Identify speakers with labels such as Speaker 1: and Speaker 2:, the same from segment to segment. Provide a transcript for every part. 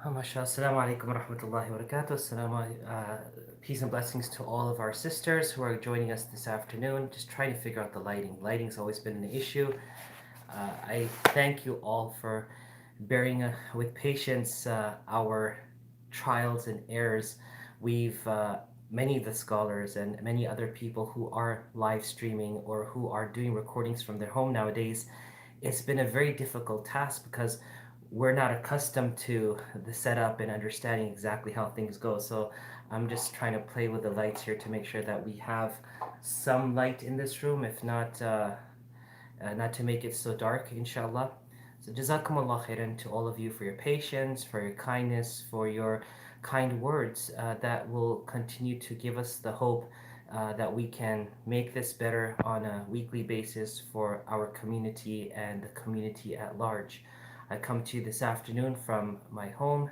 Speaker 1: MashaAllah. Assalamu alaikum wa rahmatullahi wa barakatuh. Peace and blessings to all of our sisters who are joining us this afternoon. Just trying to figure out the lighting. Lighting's always been an issue. I thank you all for bearing with patience our trials and errors. We've many of the scholars and many other people who are live streaming or who are doing recordings from their home nowadays. It's been a very difficult task because we're not accustomed to the setup and understanding exactly how things go. So I'm just trying to play with the lights here to make sure that we have some light in this room, if not not to make it so dark, inshallah. So jazakumullah khairan to all of you for your patience, for your kindness, for your kind words that will continue to give us the hope that we can make this better on a weekly basis for our community and the community at large. I come to you this afternoon from my home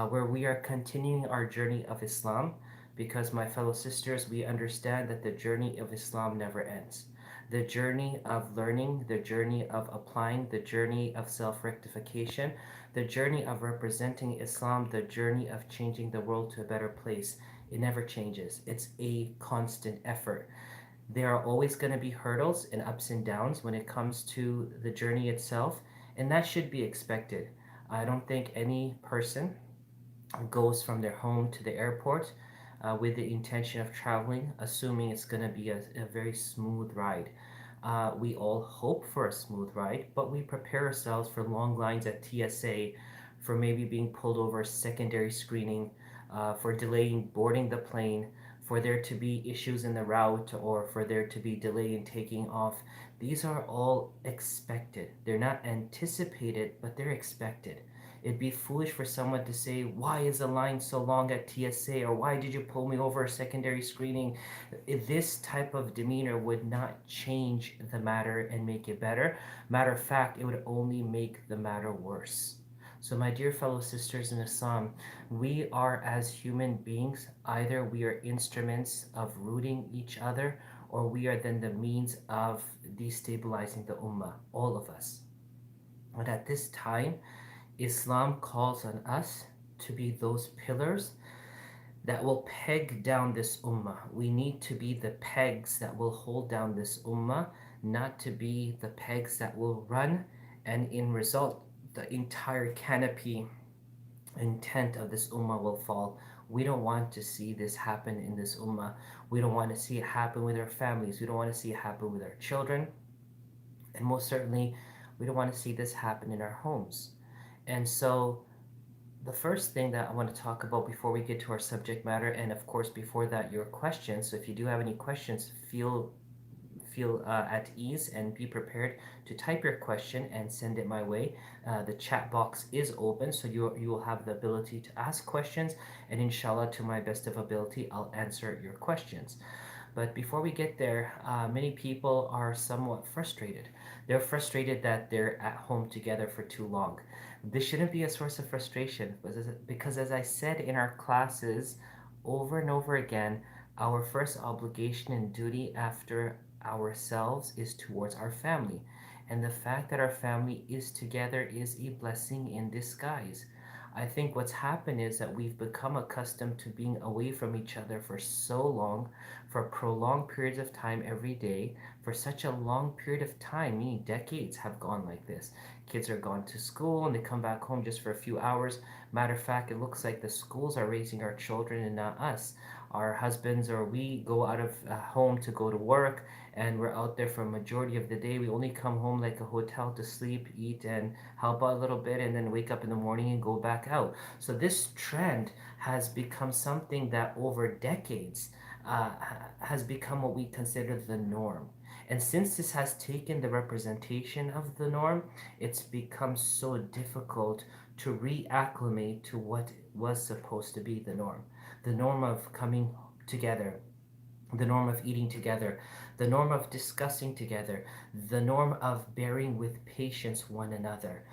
Speaker 1: where we are continuing our journey of Islam because, my fellow sisters, we understand that the journey of Islam never ends. The journey of learning, the journey of applying, the journey of self rectification, the journey of representing Islam, the journey of changing the world to a better place. It never changes. It's a constant effort. There are always going to be hurdles and ups and downs when it comes to the journey itself, and that should be expected. I don't think any person goes from their home to the airport with the intention of traveling, assuming it's going to be a very smooth ride. We all hope for a smooth ride, but we prepare ourselves for long lines at TSA, for maybe being pulled over secondary screening, for delaying boarding the plane, for there to be issues in the route, or for there to be delay in taking off. These are all expected. They're not anticipated, but they're expected. It'd be foolish for someone to say, why is the line so long at TSA? Or why did you pull me over a secondary screening? This type of demeanor would not change the matter and make it better. Matter of fact, it would only make the matter worse. So, my dear fellow sisters in Islam, we are, as human beings, either we are instruments of rooting each other, or we are then the means of destabilizing the ummah, all of us. But at this time, Islam calls on us to be those pillars that will peg down this ummah. We need to be the pegs that will hold down this ummah, not to be the pegs that will run, and in result, the entire canopy intent of this ummah will fall. We don't want to see this happen in this ummah. We don't want to see it happen with our families. We don't want to see it happen with our children. And most certainly, we don't want to see this happen in our homes. And so, the first thing that I want to talk about before we get to our subject matter, and of course before that, your questions. So if you do have any questions, feel at ease and be prepared to type your question and send it my way. The chat box is open, so you will have the ability to ask questions, and inshallah, to my best of ability, I'll answer your questions. But before we get there, many people are somewhat frustrated. They're frustrated that they're at home together for too long. This shouldn't be a source of frustration because, as I said in our classes over and over again, our first obligation and duty after ourselves is towards our family. And the fact that our family is together is a blessing in disguise. I think what's happened is that we've become accustomed to being away from each other for so long, for prolonged periods of time every day, for such a long period of time, meaning decades have gone like this. Kids are gone to school and they come back home just for a few hours. Matter of fact, it looks like the schools are raising our children and not us. Our husbands or we go out of home to go to work, and we're out there for a majority of the day. We only come home like a hotel to sleep, eat, and help out a little bit, and then wake up in the morning and go back out. So this trend has become something that over decades has become what we consider the norm. And since this has taken the representation of the norm, it's become so difficult to reacclimate to what was supposed to be the norm. The norm of coming together, the norm of eating together, the norm of discussing together, the norm of bearing with patience one another.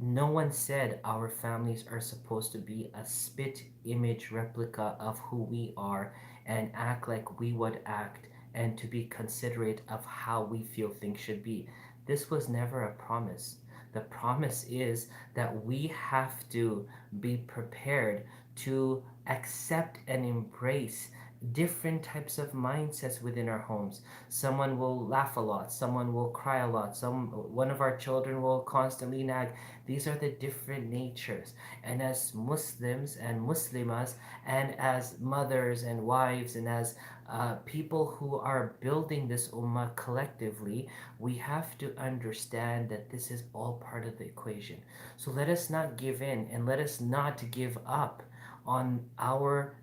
Speaker 1: No one said our families are supposed to be a spit image replica of who we are and act like we would act and to be considerate of how we feel things should be. This was never a promise. The promise is that we have to be prepared to accept and embrace different types of mindsets within our homes. Someone will laugh a lot, someone will cry a lot, one of our children will constantly nag. These are the different natures. And as Muslims and Muslimas, and as mothers and wives, and as people who are building this ummah collectively, we have to understand that this is all part of the equation. So let us not give in and let us not give up on our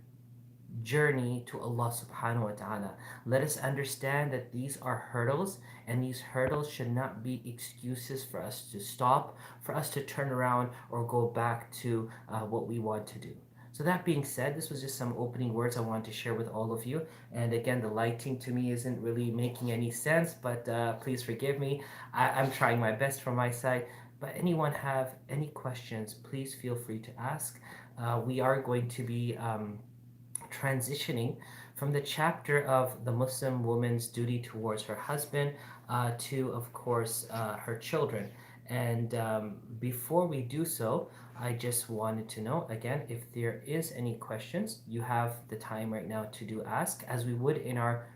Speaker 1: journey to Allah subhanahu wa ta'ala. Let us understand that these are hurdles, and these hurdles should not be excuses for us to stop, for us to turn around or go back to what we want to do. So, that being said, this was just some opening words I wanted to share with all of you. And again, the lighting to me isn't really making any sense, but please forgive me. I'm trying my best from my side. But anyone have any questions, please feel free to ask. We are going to be transitioning from the chapter of the Muslim woman's duty towards her husband to, of course, her children. And before we do so, I just wanted to know again, if there is any questions, you have the time right now to do ask, as we would in our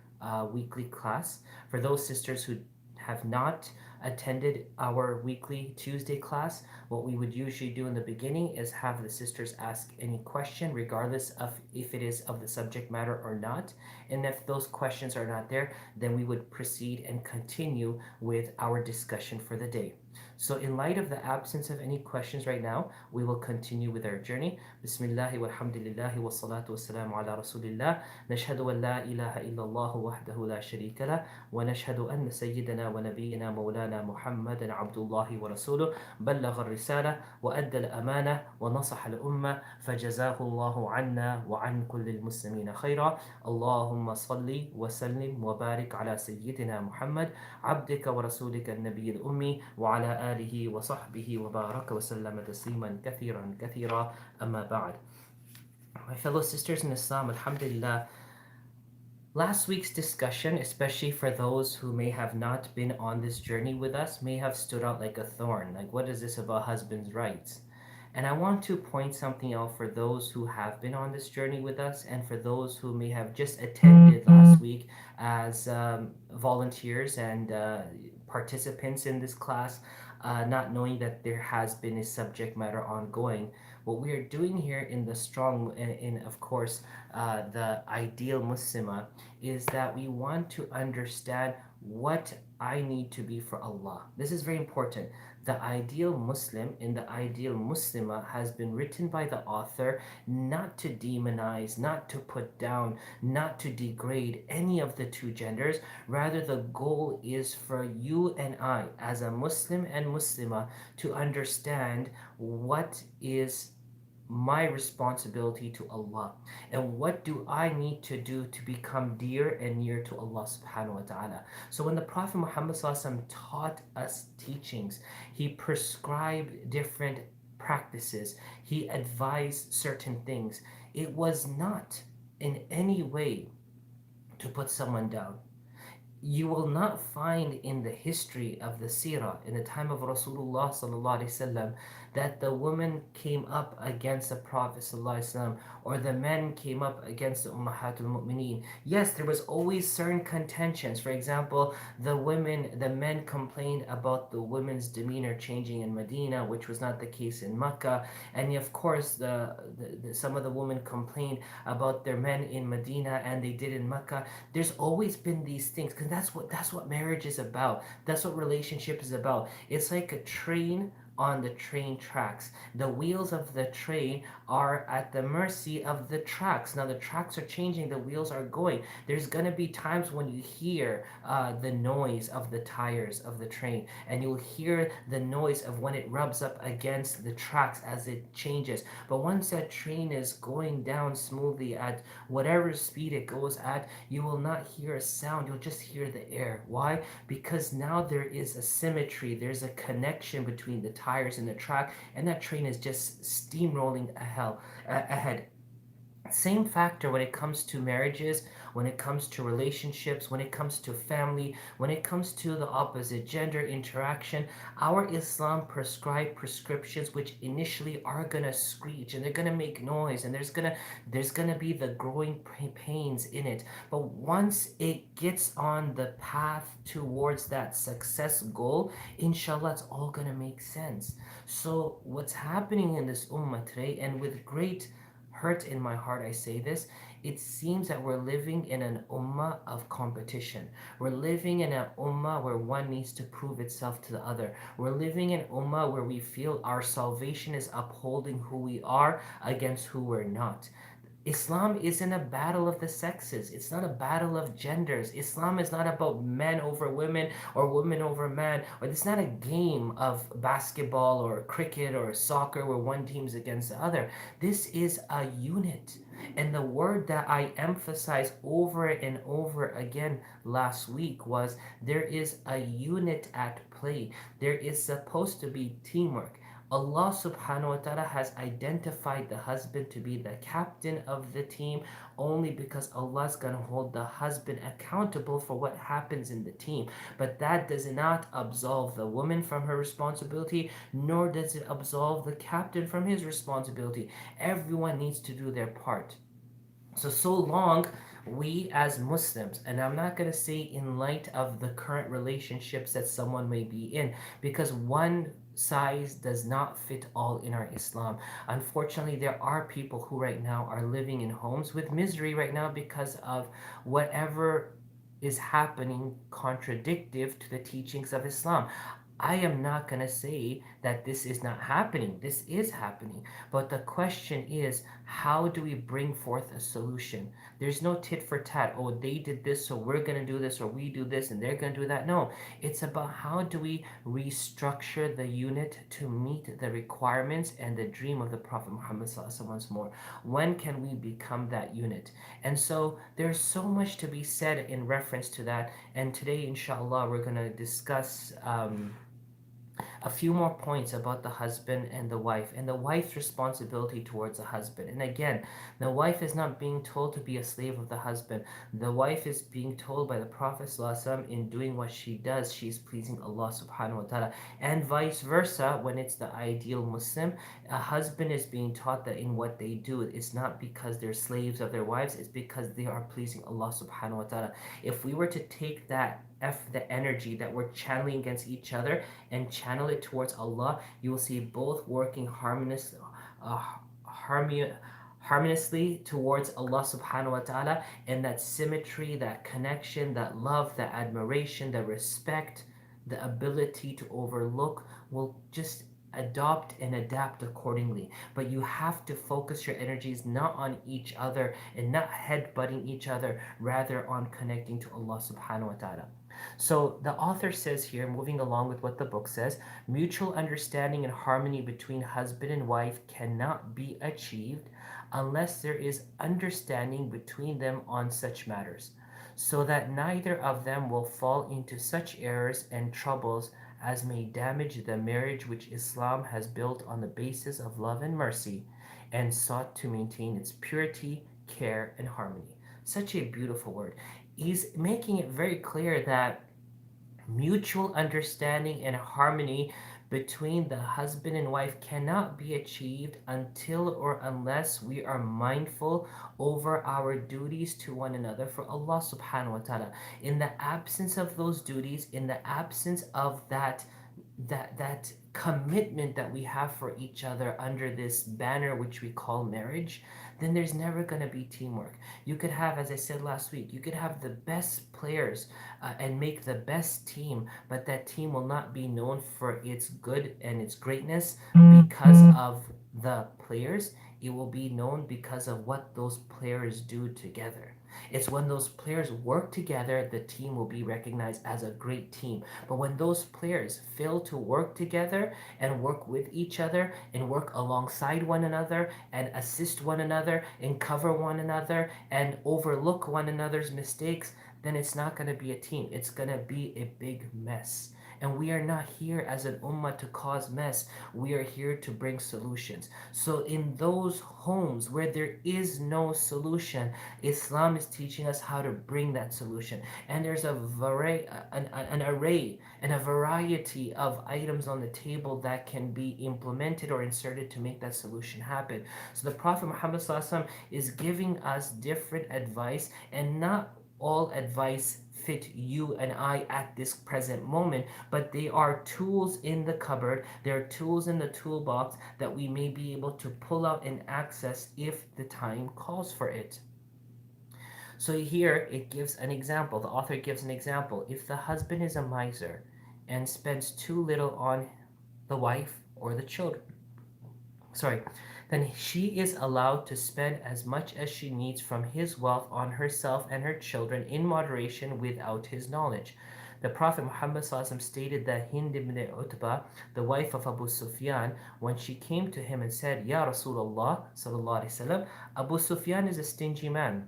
Speaker 1: weekly class. For those sisters who have not attended our weekly Tuesday class, what we would usually do in the beginning is have the sisters ask any question, regardless of if it is of the subject matter or not. And if those questions are not there, then we would proceed and continue with our discussion for the day. So, in light of the absence of any questions right now, we will continue with our journey. Bismillah walhamdulillah wa salatu wa salamu ala rasulillah. Nashhadu an la ilaha illallah wahdahu la sharika lah. ونشهد أن سيدنا ونبينا مولانا محمدا عبد الله ورسوله بلغ الرسالة وأدى الأمانة ونصح الأمة فجزاه الله عنا وعن كل المسلمين خيرا. اللهم صل وسلم وبارك على سيدنا محمد عبدك ورسولك النبي الأمي وعلى آله وصحبه وبارك وسلم تسليما كثيرا كثيرا. أما بعد. My fellow sisters in Islam, alhamdulillah, last week's discussion, especially for those who may have not been on this journey with us, may have stood out like a thorn. Like, what is this about husbands' rights? And I want to point something out for those who have been on this journey with us, and for those who may have just attended last week as volunteers and participants in this class, not knowing that there has been a subject matter ongoing. What we are doing here in the strong, in of course, the ideal Muslima, is that we want to understand what I need to be for Allah. This is very important. The ideal Muslim in the ideal Muslima has been written by the author not to demonize, not to put down, not to degrade any of the two genders. Rather, the goal is for you and I, as a Muslim and Muslima, to understand what is my responsibility to Allah, and what do I need to do to become dear and near to Allah subhanahu wa ta'ala. So when the Prophet Muhammad taught us teachings, he prescribed different practices, he advised certain things. It was not in any way to put someone down. You will not find in the history of the seerah in the time of Rasulullah sallallahu alaihi wasallam that the woman came up against the Prophet sallallahu alaihi wasallam, or the men came up against the Ummahatul Mu'mineen. Yes, there was always certain contentions. For example, the men complained about the women's demeanor changing in Medina, which was not the case in Mecca. And of course, some of the women complained about their men in Medina, and they did in Mecca. There's always been these things, because that's what marriage is about. That's what relationship is about. It's like a train on the train tracks. The wheels of the train are at the mercy of the tracks. Now the tracks are changing, the wheels are going. There's gonna be times when you hear the noise of the tires of the train, and you'll hear the noise of when it rubs up against the tracks as it changes. But once that train is going down smoothly at whatever speed it goes at, you will not hear a sound, you'll just hear the air. Why? Because now there is a symmetry, there's a connection between the tires and the track, and that train is just steamrolling ahead. Same factor when it comes to marriages, when it comes to relationships, when it comes to family, when it comes to the opposite gender interaction. Our Islam prescribe prescriptions which initially are gonna screech and they're gonna make noise, and there's gonna be the growing pains in it. But once it gets on the path towards that success goal, inshallah, it's all gonna make sense. So what's happening in this ummah today, and with great hurt in my heart I say this, it seems that we're living in an ummah of competition. We're living in an ummah where one needs to prove itself to the other. We're living in ummah where we feel our salvation is upholding who we are against who we're not. Islam isn't a battle of the sexes. It's not a battle of genders. Islam is not about men over women or women over men. Or it's not a game of basketball or cricket or soccer where one team's against the other. This is a unit. And the word that I emphasized over and over again last week was there is a unit at play. There is supposed to be teamwork. Allah subhanahu wa ta'ala has identified the husband to be the captain of the team only because Allah is going to hold the husband accountable for what happens in the team. But that does not absolve the woman from her responsibility, nor does it absolve the captain from his responsibility. Everyone needs to do their part. So long we as Muslims, and I'm not going to say in light of the current relationships that someone may be in, because one size does not fit all in our Islam. Unfortunately, there are people who right now are living in homes with misery right now because of whatever is happening contradictive to the teachings of Islam. I am not going to say that this is not happening. This is happening. But the question is, how do we bring forth a solution? There's no tit for tat. Oh, they did this, so we're going to do this, or we do this, and they're going to do that. No, it's about how do we restructure the unit to meet the requirements and the dream of the Prophet Muhammad once more. When can we become that unit? And so there's so much to be said in reference to that. And today, inshallah, we're going to discuss a few more points about the husband and the wife's responsibility towards the husband. And again, the wife is not being told to be a slave of the husband. The wife is being told by the Prophet ﷺ in doing what she does, she is pleasing Allah subhanahu wa ta'ala. And vice versa, when it's the ideal Muslim, a husband is being taught that in what they do, it's not because they're slaves of their wives, it's because they are pleasing Allah subhanahu wa ta'ala. If we were to take the energy that we're channeling against each other and channel it towards Allah, you will see both working uh, harmoniously towards Allah subhanahu wa ta'ala, and that symmetry, that connection, that love, that admiration, the respect, the ability to overlook will just adopt and adapt accordingly. But you have to focus your energies not on each other and not headbutting each other, rather on connecting to Allah subhanahu wa ta'ala. So the author says here, moving along with what the book says, mutual understanding and harmony between husband and wife cannot be achieved unless there is understanding between them on such matters, so that neither of them will fall into such errors and troubles as may damage the marriage which Islam has built on the basis of love and mercy and sought to maintain its purity, care, and harmony. Such a beautiful word. He's making it very clear that mutual understanding and harmony between the husband and wife cannot be achieved until or unless we are mindful over our duties to one another for Allah subhanahu wa ta'ala. In the absence of those duties, in the absence of that commitment that we have for each other under this banner which we call marriage, then there's never going to be teamwork. You could have, as I said last week, you could have the best players and make the best team, but that team will not be known for its good and its greatness because of the players. It will be known because of what those players do together. It's when those players work together, the team will be recognized as a great team. But when those players fail to work together and work with each other and work alongside one another and assist one another and cover one another and overlook one another's mistakes, then it's not going to be a team. It's going to be a big mess. And we are not here as an ummah to cause mess. We are here to bring solutions. So in those homes where there is no solution, Islam is teaching us how to bring that solution. And there's an array and a variety of items on the table that can be implemented or inserted to make that solution happen. So the Prophet Muhammad is giving us different advice, and not all advice fit you and I at this present moment, but they are tools in the cupboard, they are tools in the toolbox that we may be able to pull out and access if the time calls for it. So here it gives an example. The author gives an example. If the husband is a miser and spends too little on the wife or the children, sorry, then she is allowed to spend as much as she needs from his wealth on herself and her children in moderation without his knowledge. The Prophet Muhammad stated that Hind ibn Utbah, the wife of Abu Sufyan, when she came to him and said, Ya Rasulullah, sallallahu alaihi wasallam, Abu Sufyan is a stingy man.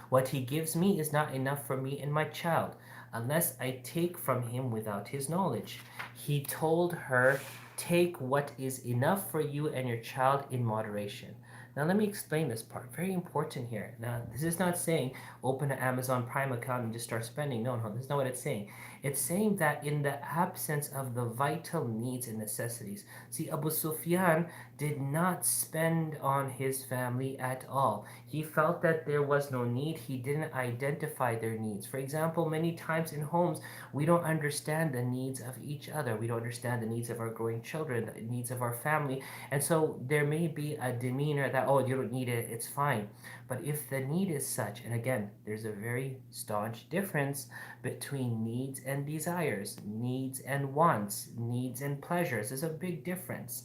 Speaker 1: What he gives me is not enough for me and my child, unless I take from him without his knowledge. He told her, take what is enough for you and your child in moderation. Now, let me explain this part. Very important here. Now, this is not saying open an Amazon Prime account and just start spending. No, no, that's not what it's saying. It's saying that in the absence of the vital needs and necessities. See, Abu Sufyan did not spend on his family at all. He felt that there was no need. He didn't identify their needs. For example, many times in homes, we don't understand the needs of each other. We don't understand the needs of our growing children, the needs of our family. And so there may be a demeanor that, oh, you don't need it, it's fine. But if the need is such, and again, there's a very staunch difference between needs and desires, needs and wants, needs and pleasures. There's a big difference.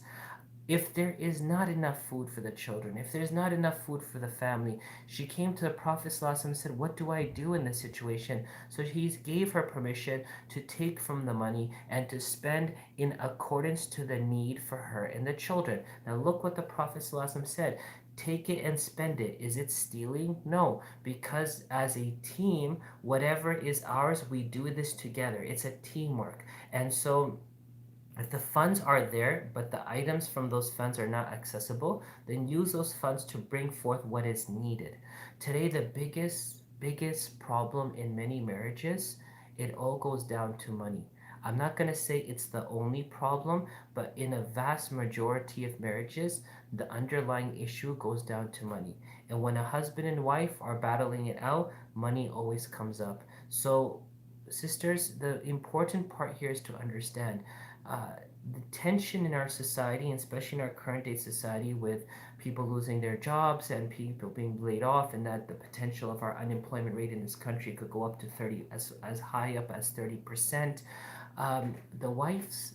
Speaker 1: If there is not enough food for the children, if there's not enough food for the family, she came to the Prophet ﷺ and said, what do I do in this situation? So he gave her permission to take from the money and to spend in accordance to the need for her and the children. Now look what the Prophet ﷺ said. Take it and spend it. Is it stealing? No, because as a team, whatever is ours, we do this together. It's a teamwork. And so if the funds are there, but the items from those funds are not accessible, then use those funds to bring forth what is needed. Today, the biggest problem in many marriages, it all goes down to money. I'm not going to say it's the only problem, but in a vast majority of marriages, the underlying issue goes down to money. And when a husband and wife are battling it out, money always comes up. So, sisters, the important part here is to understand uh, the tension in our society, and especially in our current day society, with people losing their jobs and people being laid off, and that the potential of our unemployment rate in this country could go up to 30, as high up as 30%. Um, the wife's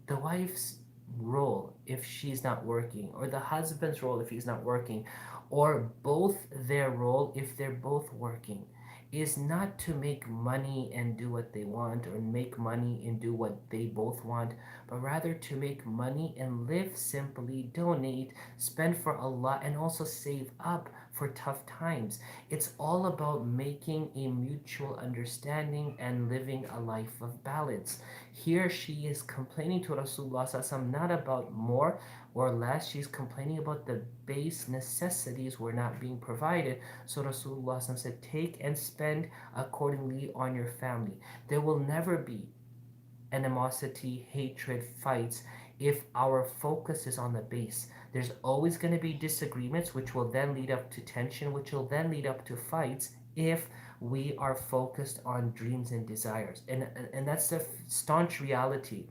Speaker 1: the wife's role if she's not working, or the husband's role if he's not working, or both their role if they're both working, is not to make money and do what they want, or make money and do what they both want, but rather to make money and live simply, donate, spend for Allah, and also save up for tough times. It's all about making a mutual understanding and living a life of balance. Here she is complaining to Rasulullah SAW not about more or less. She's complaining about the base necessities were not being provided. So Rasulullah SAW said, take and spend accordingly on your family. There will never be animosity, hatred, fights if our focus is on the base. There's always going to be disagreements, which will then lead up to tension, which will then lead up to fights if we are focused on dreams and desires. And that's the staunch reality,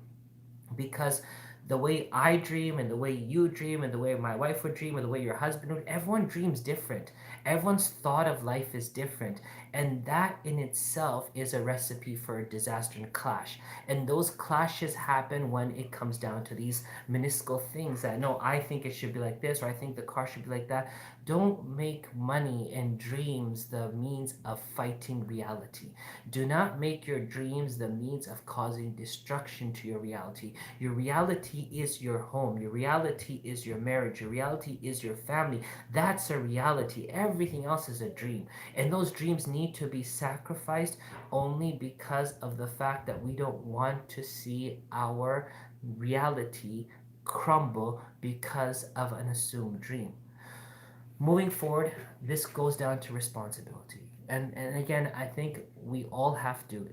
Speaker 1: because the way I dream and the way you dream and the way my wife would dream and the way your husband would, everyone dreams different. Everyone's thought of life is different. And that in itself is a recipe for a disaster and clash. And those clashes happen when it comes down to these minuscule things that, no, I think it should be like this, or I think the car should be like that. Don't make money and dreams the means of fighting reality. Do not make your dreams the means of causing destruction to your reality. Your reality reality is your home. Your reality is your marriage. Your reality is your family. That's a reality. Everything else is a dream. And those dreams need to be sacrificed only because of the fact that we don't want to see our reality crumble because of an assumed dream. Moving forward, this goes down to responsibility. And again, I think we all have to,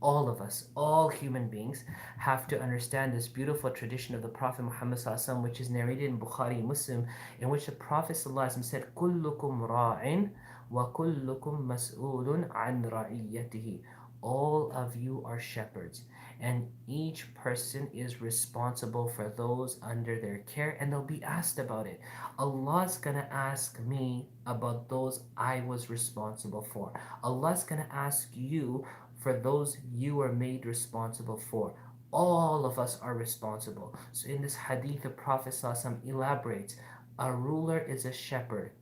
Speaker 1: all of us, all human beings, have to understand this beautiful tradition of the Prophet Muhammad SAW, which is narrated in Bukhari Muslim, in which the Prophet ﷺ said, "Kullukum ra'in wa kullukum mas'ulun an ra'iyatihi." All of you are shepherds, and each person is responsible for those under their care, and they'll be asked about it. Allah's gonna ask me about those I was responsible for. Allah's gonna ask you for those you were made responsible for. All of us are responsible. So in this hadith, the Prophet ﷺ elaborates, a ruler is a shepherd.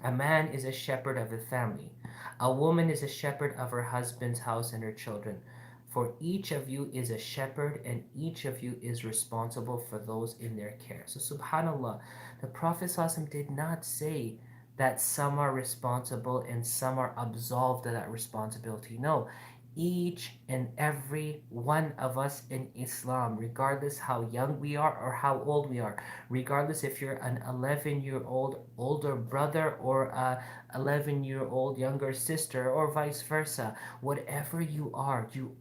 Speaker 1: A man is a shepherd of the family. A woman is a shepherd of her husband's house and her children. For each of you is a shepherd, and each of you is responsible for those in their care. So, subhanAllah, the Prophet ﷺ did not say that some are responsible and some are absolved of that responsibility. No, each and every one of us in Islam, regardless how young we are or how old we are, regardless if you're an 11-year-old older brother or a 11-year-old younger sister or vice versa, whatever you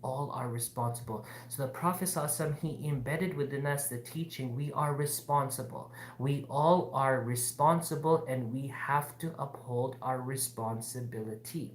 Speaker 1: all are responsible. So the Prophet ﷺ, he embedded within us the teaching, we are responsible. We all are responsible, and we have to uphold our responsibility.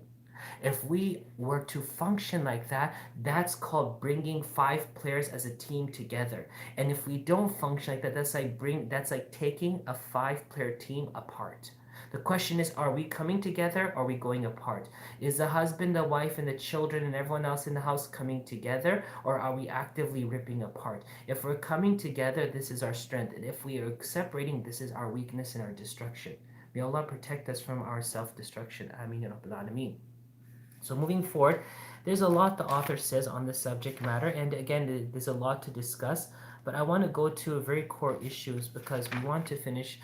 Speaker 1: If we were to function like that, that's called bringing five players as a team together. And if we don't function like that, that's like taking a five-player team apart. The question is, are we coming together or are we going apart? Is the husband, the wife, and the children and everyone else in the house coming together, or are we actively ripping apart? If we're coming together, this is our strength. And if we are separating, this is our weakness and our destruction. May Allah protect us from our self-destruction. Ameen ya Rabbil Alameen. So moving forward, there's a lot the author says on the subject matter, and again, there's a lot to discuss, but I want to go to very core issues because we want to finish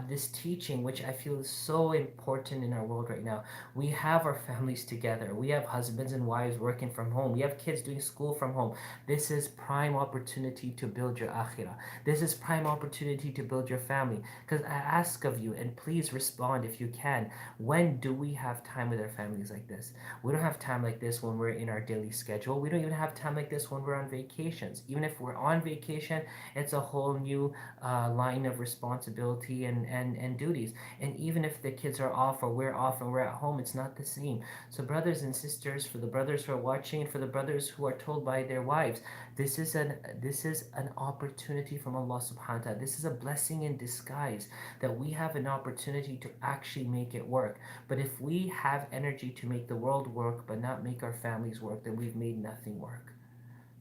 Speaker 1: this teaching, which I feel is so important in our world right now. We have our families together. We have husbands and wives working from home. We have kids doing school from home. This is prime opportunity to build your akhirah. This is prime opportunity to build your family. Because I ask of you, and please respond if you can, when do we have time with our families like this? We don't have time like this when we're in our daily schedule. We don't even have time like this when we're on vacations. Even if we're on vacation, it's a whole new line of responsibility and duties. And even if the kids are off or we're off and we're at home, it's not the same. So brothers and sisters, for the brothers who are watching and for the brothers who are told by their wives, this is an opportunity from Allah subhanahu wa ta'ala. This is a blessing in disguise that we have an opportunity to actually make it work. But if we have energy to make the world work but not make our families work, then we've made nothing work.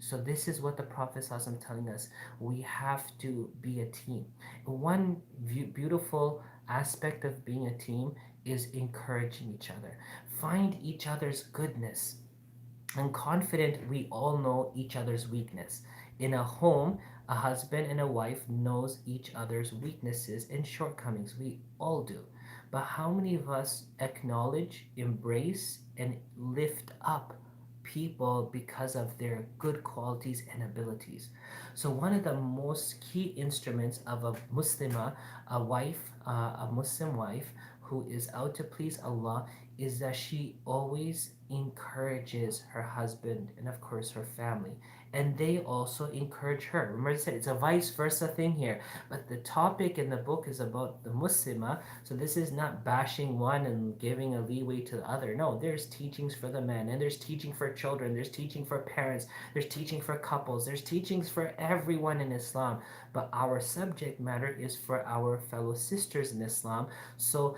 Speaker 1: So this is what the Prophet is telling us. We have to be a team. One beautiful aspect of being a team is encouraging each other. Find each other's goodness. I'm confident we all know each other's weakness. In a home, a husband and a wife knows each other's weaknesses and shortcomings. We all do. But how many of us acknowledge, embrace, and lift up people because of their good qualities and abilities? So one of the most key instruments of a Muslimah, a Muslim wife who is out to please Allah, is that she always encourages her husband and of course her family, and they also encourage her. Remember I said it's a vice versa thing here, but the topic in the book is about the Muslimah, so this is not bashing one and giving a leeway to the other. No, there's teachings for the men, and there's teaching for children, there's teaching for parents, there's teaching for couples, there's teachings for everyone in Islam, but our subject matter is for our fellow sisters in Islam. So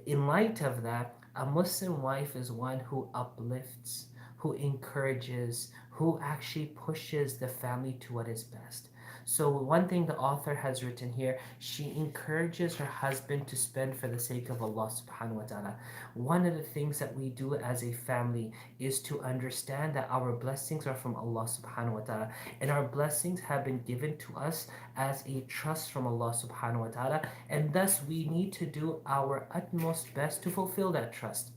Speaker 1: in light of that, a Muslim wife is one who uplifts, who encourages, who actually pushes the family to what is best. So, one thing the author has written here, she encourages her husband to spend for the sake of Allah subhanahu wa ta'ala. One of the things that we do as a family is to understand that our blessings are from Allah subhanahu wa ta'ala, and our blessings have been given to us as a trust from Allah subhanahu wa ta'ala, and thus we need to do our utmost best to fulfill that trust.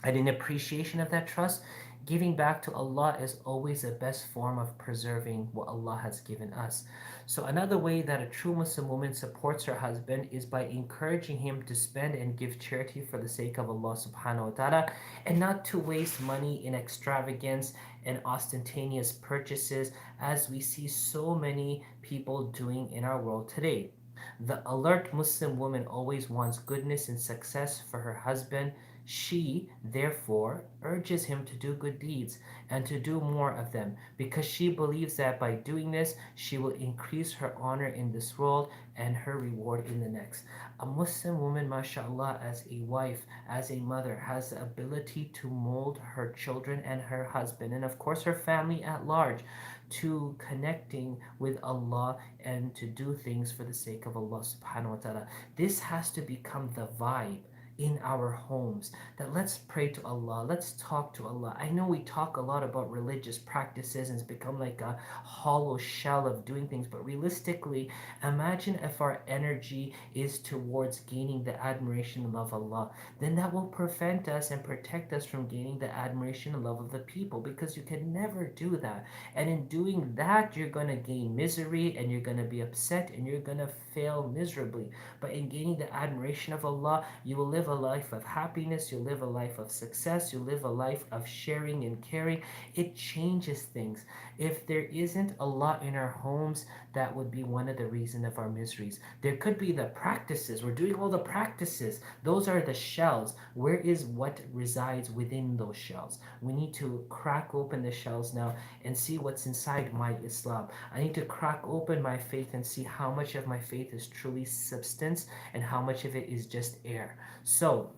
Speaker 1: And in appreciation of that trust, giving back to Allah is always the best form of preserving what Allah has given us. So, another way that a true Muslim woman supports her husband is by encouraging him to spend and give charity for the sake of Allah subhanahu wa ta'ala, and not to waste money in extravagance and ostentatious purchases, as we see so many people doing in our world today. The alert Muslim woman always wants goodness and success for her husband. She, therefore, urges him to do good deeds and to do more of them, because she believes that by doing this, she will increase her honor in this world and her reward in the next. A Muslim woman, mashallah, as a wife, as a mother, has the ability to mold her children and her husband, and of course her family at large, to connecting with Allah and to do things for the sake of Allah subhanahu wa ta'ala. This has to become the vibe in our homes, that let's pray to Allah, let's talk to Allah. I know we talk a lot about religious practices and it's become like a hollow shell of doing things, but realistically, imagine if our energy is towards gaining the admiration and love of Allah, then that will prevent us and protect us from gaining the admiration and love of the people, because you can never do that. And in doing that, you're going to gain misery and you're going to be upset and you're going to fail miserably. But in gaining the admiration of Allah, you will live a life of happiness, you'll live a life of success, you'll live a life of sharing and caring. It changes things. If there isn't Allah in our homes, that would be one of the reasons of our miseries. There could be the practices. We're doing all the practices. Those are the shells. Where is what resides within those shells? We need to crack open the shells now and see what's inside my Islam. I need to crack open my faith and see how much of my faith is truly substance and how much of it is just air. So,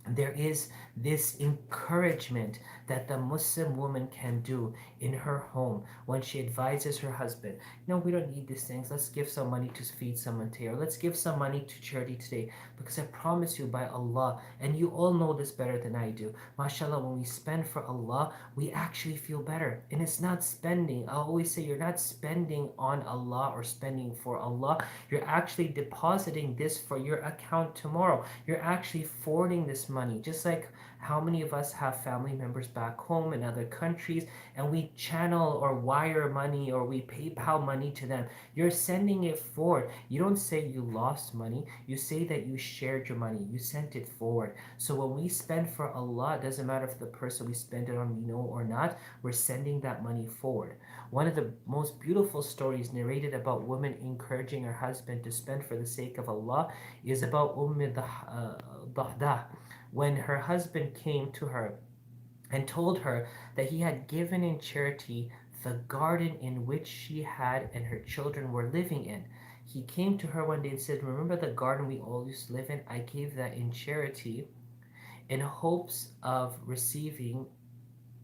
Speaker 1: there is this encouragement that the Muslim woman can do in her home when she advises her husband, no, we don't need these things. Let's give some money to feed someone today, or let's give some money to charity today. Because I promise you by Allah, and you all know this better than I do, mashallah, when we spend for Allah, we actually feel better. And it's not spending. I always say you're not spending on Allah or spending for Allah. You're actually depositing this for your account tomorrow. You're actually forwarding this money, just like how many of us have family members back home in other countries and we channel or wire money or we PayPal money to them. You're sending it forward. You don't say you lost money, you say that you shared your money, you sent it forward. So when we spend for Allah, it doesn't matter if the person we spend it on we know or not, we're sending that money forward. One of the most beautiful stories narrated about women encouraging her husband to spend for the sake of Allah is about Dahdah, when her husband came to her and told her that he had given in charity the garden in which she had and her children were living in. He came to her one day and said, remember the garden we all used to live in? I gave that in charity in hopes of receiving.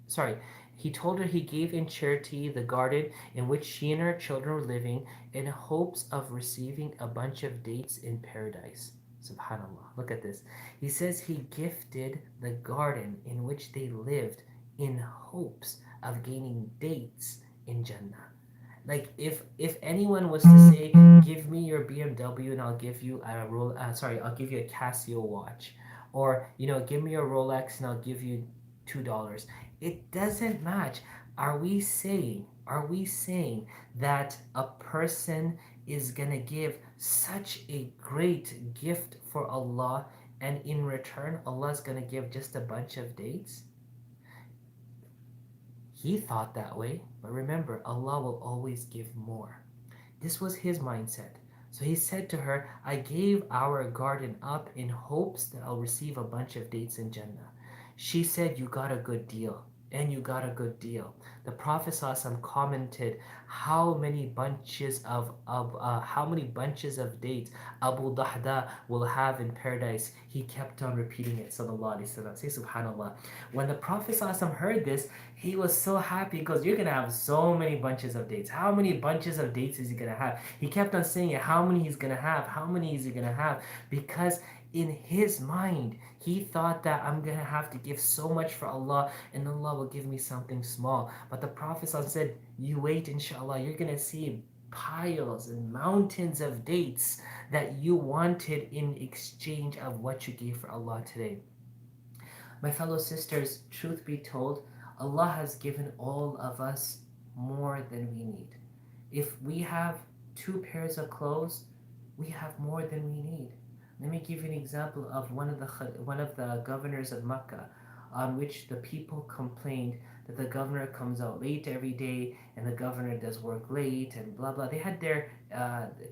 Speaker 1: Sorry, he told her he gave in charity the garden in which she and her children were living in hopes of receiving a bunch of dates in paradise. Subhanallah. Look at this. He says he gifted the garden in which they lived in hopes of gaining dates in Jannah. Like if anyone was to say, "Give me your BMW and I'll give you a I'll give you a Casio watch," or give me a Rolex and I'll give you $2, it doesn't match. Are we saying that a person is gonna give such a great gift for Allah, and in return Allah's gonna give just a bunch of dates? He thought that way, but remember, Allah will always give more. This was his mindset. So he said to her, I gave our garden up in hopes that I'll receive a bunch of dates in Jannah. She said, you got a good deal. and you got a good deal. The Prophet ﷺ commented how many bunches of dates Abu Dahda will have in paradise. He kept on repeating it. Sallallahu Alaihi Wasallam. Say Subhanallah. When the Prophet ﷺ heard this, he was so happy because you're gonna have so many bunches of dates. How many bunches of dates is he gonna have? He kept on saying it. How many he's gonna have? How many is he gonna have? Because in his mind, he thought that I'm gonna have to give so much for Allah and Allah will give me something small. But the Prophet said, you wait, inshallah, you're gonna see piles and mountains of dates that you wanted in exchange of what you gave for Allah today. My fellow sisters, truth be told, Allah has given all of us more than we need. If we have two pairs of clothes, we have more than we need. Let me give you an example of one of the governors of Mecca, on which the people complained that the governor comes out late every day and the governor does work late and blah blah. They had their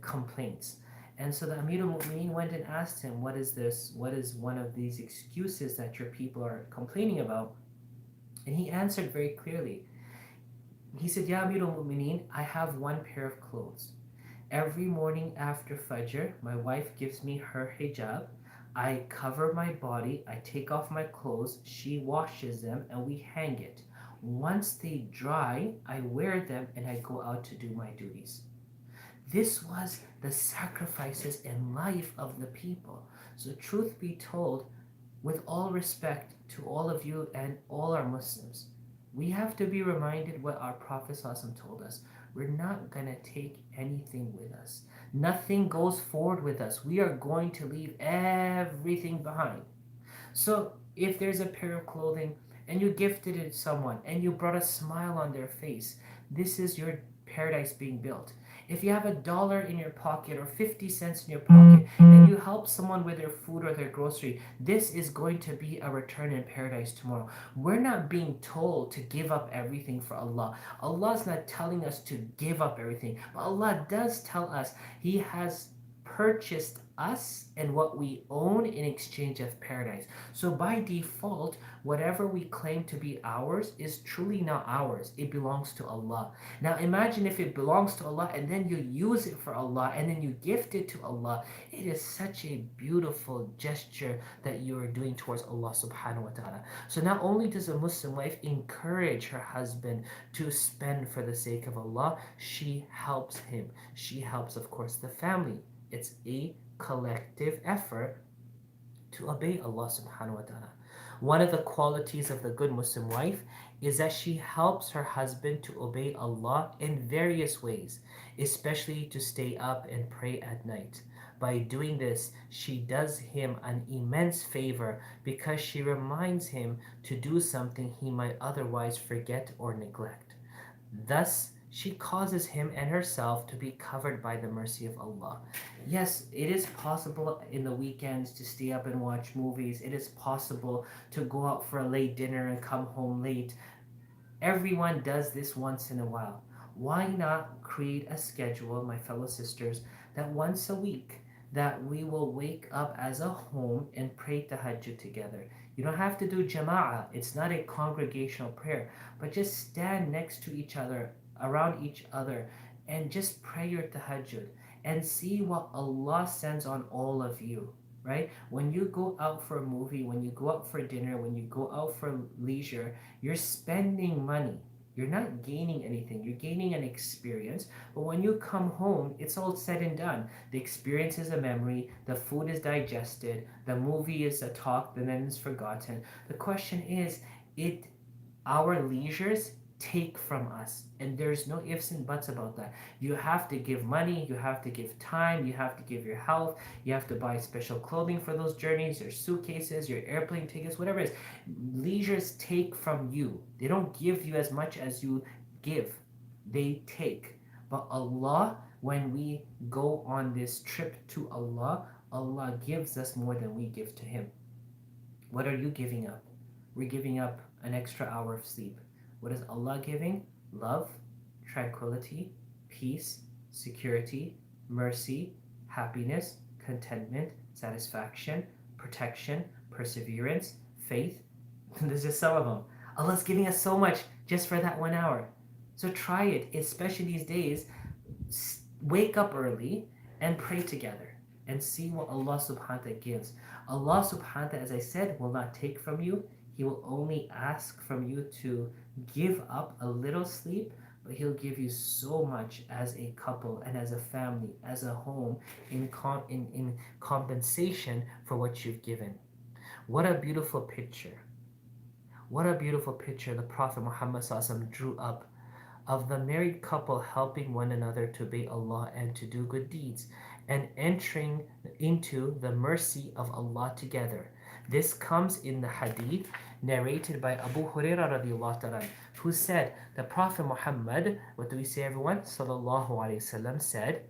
Speaker 1: complaints, and so the Amir al-Mu'mineen went and asked him, "What is this? What is one of these excuses that your people are complaining about?" And he answered very clearly. He said, "Ya Amir al-Mu'mineen, I have one pair of clothes. Every morning after Fajr, my wife gives me her hijab. I cover my body, I take off my clothes, she washes them, and we hang it. Once they dry, I wear them and I go out to do my duties." This was the sacrifices and life of the people. So, truth be told, with all respect to all of you and all our Muslims, we have to be reminded what our Prophet ﷺ told us. We're not going to take anything with us. Nothing goes forward with us. We are going to leave everything behind. So if there's a pair of clothing and you gifted it to someone and you brought a smile on their face, this is your paradise being built. If you have $1 in your pocket or 50 cents in your pocket and you help someone with their food or their grocery, this is going to be a return in paradise tomorrow. We're not being told to give up everything for Allah. Allah's not telling us to give up everything, but Allah does tell us He has purchased us and what we own in exchange of paradise. So by default, whatever we claim to be ours is truly not ours. It belongs to Allah. Now imagine if it belongs to Allah and then you use it for Allah and then you gift it to Allah. It is such a beautiful gesture that you are doing towards Allah subhanahu wa ta'ala. So not only does a Muslim wife encourage her husband to spend for the sake of Allah, she helps him. She helps, of course, the family. It's a collective effort to obey Allah subhanahu wa ta'ala. One of the qualities of the good Muslim wife is that she helps her husband to obey Allah in various ways, especially to stay up and pray at night. By doing this, she does him an immense favor because she reminds him to do something he might otherwise forget or neglect. Thus, she causes him and herself to be covered by the mercy of Allah. Yes, it is possible in the weekends to stay up and watch movies. It is possible to go out for a late dinner and come home late. Everyone does this once in a while. Why not create a schedule, my fellow sisters, that once a week that we will wake up as a home and pray tahajjud together. You don't have to do jama'ah. It's not a congregational prayer, but just stand next to each other, around each other, and just pray your tahajjud and see what Allah sends on all of you. Right? When you go out for a movie, when you go out for dinner, when you go out for leisure, you're spending money. You're not gaining anything. You're gaining an experience. But when you come home, it's all said and done. The experience is a memory. The food is digested. The movie is a talk, and then it's forgotten. The question is, it our leisures take from us, and there's no ifs and buts about that. You have to give money, you have to give time, you have to give your health, you have to buy special clothing for those journeys, your suitcases, your airplane tickets, whatever it is. Leisures take from you. They don't give you as much as you give, they take. But Allah, when we go on this trip to Allah, Allah gives us more than we give to Him. What are you giving up? We're giving up an extra hour of sleep. What is Allah giving? Love, tranquility, peace, security, mercy, happiness, contentment, satisfaction, protection, perseverance, faith. This is some of them. Allah's giving us so much just for that 1 hour. So try it, especially these days. Wake up early and pray together and see what Allah subhanahu wa ta'ala gives. Allah subhanahu wa ta'ala, as I said, will not take from you. He will only ask from you to give up a little sleep, but He'll give you so much as a couple and as a family, as a home, in compensation for what you've given. What a beautiful picture. What a beautiful picture the Prophet Muhammad drew up of the married couple helping one another to obey Allah and to do good deeds and entering into the mercy of Allah together. This comes in the hadith narrated by Abu Hurairah radiallahu ta'ala, who said, the Prophet Muhammad, what do we say everyone? Sallallahu alayhi wasallam said,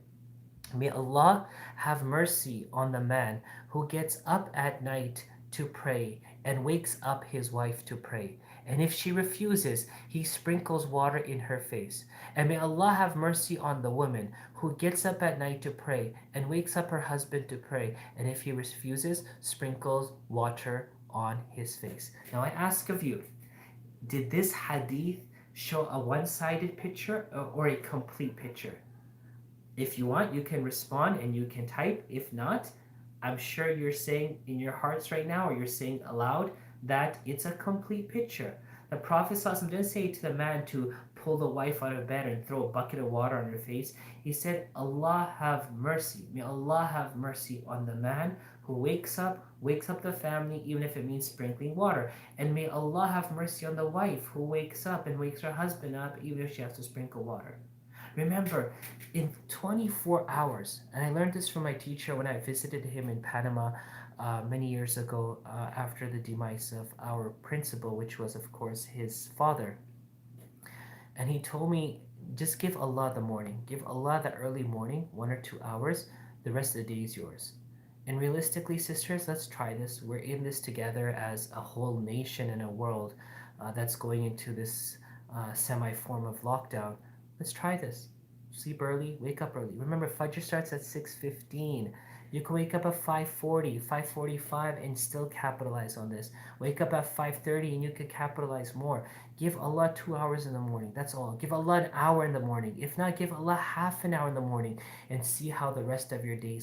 Speaker 1: may Allah have mercy on the man who gets up at night to pray and wakes up his wife to pray. And if she refuses, he sprinkles water in her face. And may Allah have mercy on the woman who gets up at night to pray and wakes up her husband to pray. And if he refuses, sprinkles water on his face. Now I ask of you, did this hadith show a one-sided picture or a complete picture? If you want, you can respond and you can type. If not, I'm sure you're saying in your hearts right now, or you're saying aloud, that it's a complete picture. The Prophet ﷺ didn't say to the man to pull the wife out of bed and throw a bucket of water on her face. He said, Allah have mercy. May Allah have mercy on the man who wakes up the family, even if it means sprinkling water. And may Allah have mercy on the wife who wakes up and wakes her husband up, even if she has to sprinkle water. Remember, in 24 hours, and I learned this from my teacher when I visited him in Panama many years ago after the demise of our principal, which was, of course, his father. And he told me, just give Allah the morning. Give Allah the early morning, 1 or 2 hours. The rest of the day is yours. And realistically, sisters, let's try this. We're in this together as a whole nation and a world that's going into this semi-form of lockdown. Let's try this. Sleep early, wake up early. Remember, Fajr starts at 6:15. You can wake up at 5:40, 5:45 and still capitalize on this. Wake up at 5:30 and you can capitalize more. Give Allah 2 hours in the morning. That's all. Give Allah an hour in the morning. If not, give Allah half an hour in the morning and see how the rest of your day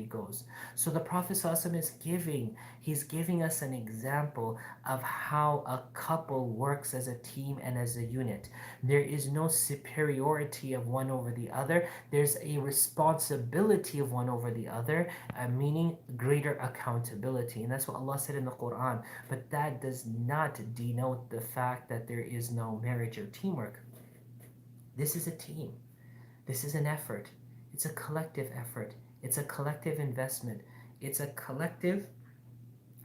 Speaker 1: goes. So the Prophet ﷺ is he's giving us an example of how a couple works as a team and as a unit. There is no superiority of one over the other. There's a responsibility of one over the other, meaning greater accountability. And that's what Allah said in the Quran. But that does not denote the fact that there is no marriage or teamwork. This is a team. This is an effort. It's a collective effort. It's a collective investment. It's a collective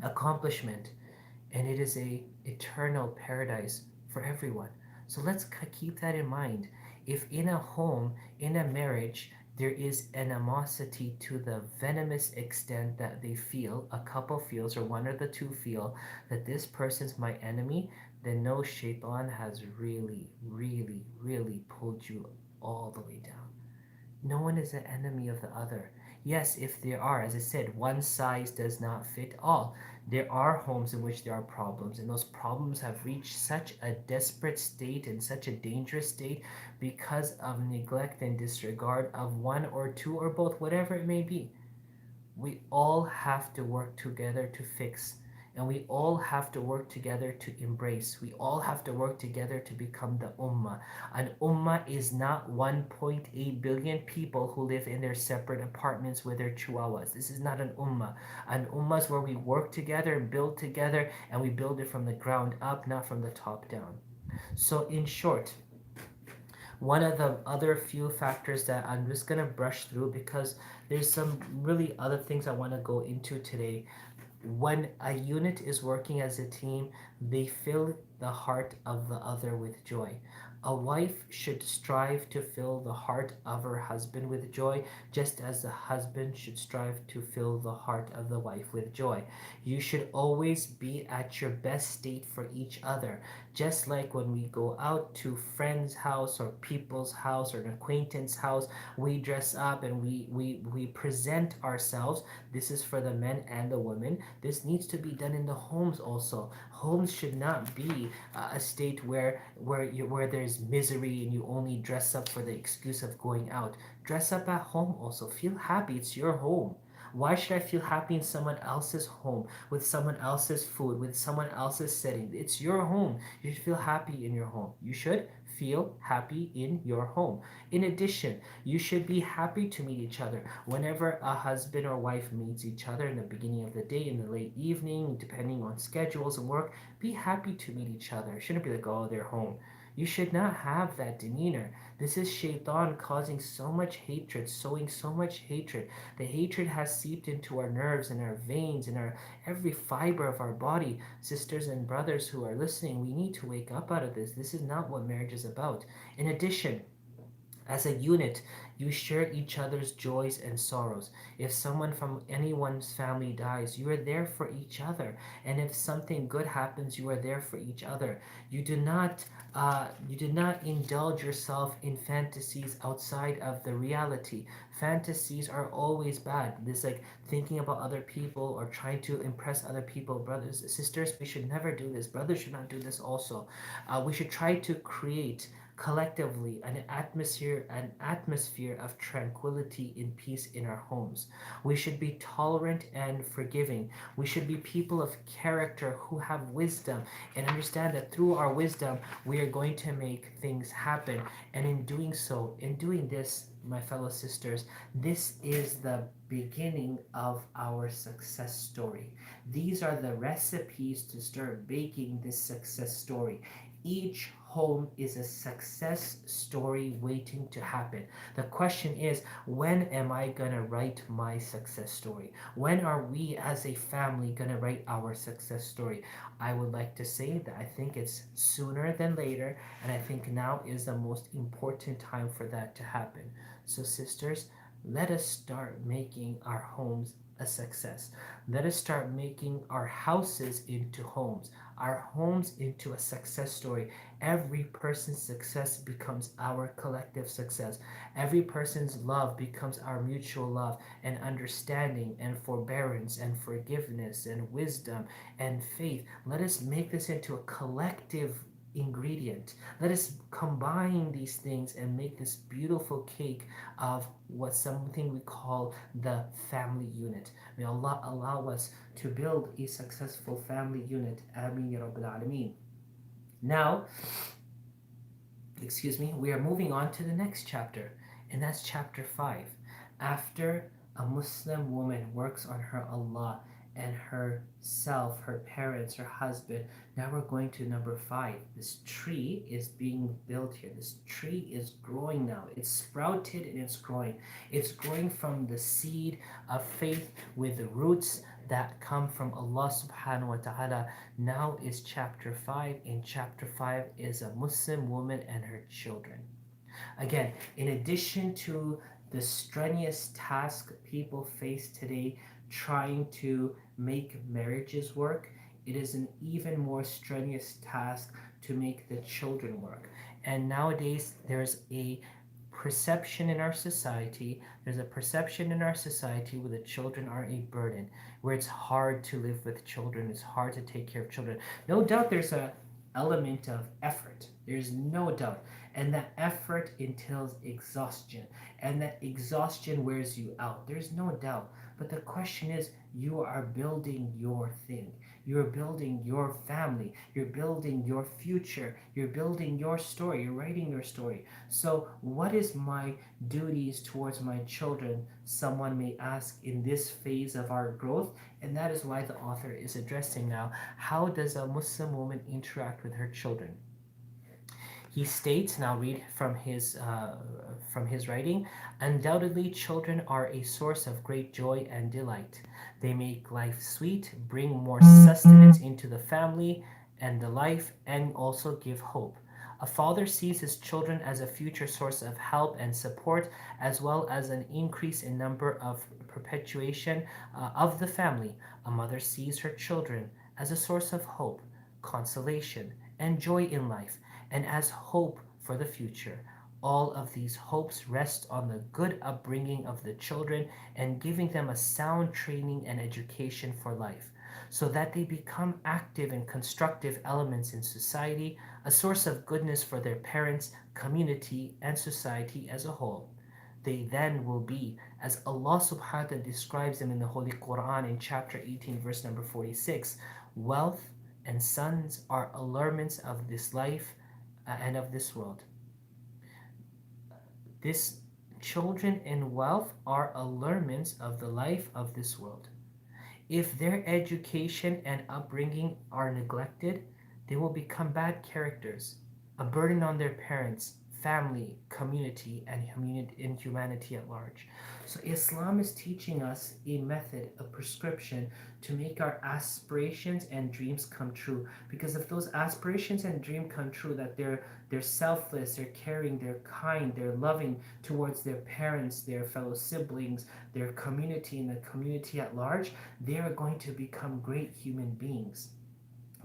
Speaker 1: accomplishment. And it is a eternal paradise for everyone. So let's keep that in mind. If in a home, in a marriage, there is animosity to the venomous extent that they feel, a couple feels, or one or the two feel, that this person's my enemy, then no, shaitan has really, really, really pulled you all the way down. No one is an enemy of the other. Yes, if there are, as I said, one size does not fit all. There are homes in which there are problems, and those problems have reached such a desperate state and such a dangerous state because of neglect and disregard of one or two or both, whatever it may be. We all have to work together to fix, and we all have to work together to embrace. We all have to work together to become the ummah. An ummah is not 1.8 billion people who live in their separate apartments with their chihuahuas. This is not an ummah. An ummah is where we work together and build together, and we build it from the ground up, not from the top down. So in short, one of the other few factors that I'm just going to brush through, because there's some really other things I want to go into today. When a unit is working as a team, they fill the heart of the other with joy. A wife should strive to fill the heart of her husband with joy, just as the husband should strive to fill the heart of the wife with joy. You should always be at your best state for each other. Just like when we go out to friend's house or people's house or an acquaintance house, we dress up and we present ourselves. This is for the men and the women. This needs to be done in the homes also. Homes should not be a state where there's misery and you only dress up for the excuse of going out. Dress up at home also. Feel happy. It's your home. Why should I feel happy in someone else's home, with someone else's food, with someone else's setting? It's your home. You should feel happy in your home. You should feel happy in your home. In addition, you should be happy to meet each other. Whenever a husband or wife meets each other in the beginning of the day, in the late evening, depending on schedules and work, be happy to meet each other. It shouldn't be like, oh, they're home. You should not have that demeanor. This is shaitan causing so much hatred, sowing so much hatred. The hatred has seeped into our nerves and our veins and our every fiber of our body. Sisters and brothers who are listening, we need to wake up out of this. This is not what marriage is about. In addition, as a unit, you share each other's joys and sorrows. If someone from anyone's family dies, you are there for each other. And if something good happens, you are there for each other. You do not indulge yourself in fantasies outside of the reality. Fantasies are always bad. This like thinking about other people or trying to impress other people, brothers, sisters. We should never do this. Brothers should not do this also. We should try to create collectively an atmosphere of tranquility and peace in our homes. We should be tolerant and forgiving. We should be people of character who have wisdom and understand that through our wisdom we are going to make things happen. And in doing so, in doing this, my fellow sisters, this is the beginning of our success story. These are the recipes to start baking this success story. Each home is a success story waiting to happen. The question is, when am I going to write my success story? When are we as a family going to write our success story? I would like to say that I think it's sooner than later, and I think now is the most important time for that to happen. So, sisters, let us start making our homes a success. Let us start making our houses into homes, our homes into a success story. Every person's success becomes our collective success. Every person's love becomes our mutual love, and understanding and forbearance and forgiveness and wisdom and faith. Let us make this into a collective ingredient. Let us combine these things and make this beautiful cake of what something we call the family unit. May Allah allow us to build a successful family unit. Ameen ya Rabbil Alameen. Now, we are moving on to the next chapter, and that's chapter 5. After a Muslim woman works on her Allah and herself, her parents, her husband, now we're going to number 5. This tree is being built here. This tree is growing now. It's sprouted and it's growing. It's growing from the seed of faith with the roots that come from Allah subhanahu wa ta'ala. Now is chapter 5, and chapter 5 is a Muslim woman and her children. Again, in addition to the strenuous task people face today trying to make marriages work, it is an even more strenuous task to make the children work. And nowadays, there's a perception in our society where the children are a burden, where it's hard to live with children, it's hard to take care of children. No doubt there's a element of effort. There's no doubt. And that effort entails exhaustion. And that exhaustion wears you out. There's no doubt. But the question is, you are building your thing. You're building your family. You're building your future. You're building your story. You're writing your story. So, what is my duties towards my children? Someone may ask in this phase of our growth. And that is why the author is addressing now, how does a Muslim woman interact with her children? He states, and I'll read from his writing, undoubtedly children are a source of great joy and delight. They make life sweet, bring more sustenance into the family and the life, and also give hope. A father sees his children as a future source of help and support, as well as an increase in number of perpetuation of the family. A mother sees her children as a source of hope, consolation, and joy in life, and as hope for the future. All of these hopes rest on the good upbringing of the children and giving them a sound training and education for life, so that they become active and constructive elements in society, a source of goodness for their parents, community, and society as a whole. They then will be, as Allah subhanahu wa ta'ala describes them in the Holy Quran in chapter 18, verse number 46, wealth and sons are allurements of this life and of this world. This children and wealth are allurements of the life of this world. If their education and upbringing are neglected, they will become bad characters, a burden on their parents, family, community, and humanity at large. So, Islam is teaching us a method, a prescription to make our aspirations and dreams come true. Because if those aspirations and dreams come true, that they're selfless, they're caring, they're kind, they're loving towards their parents, their fellow siblings, their community, and the community at large, they are going to become great human beings.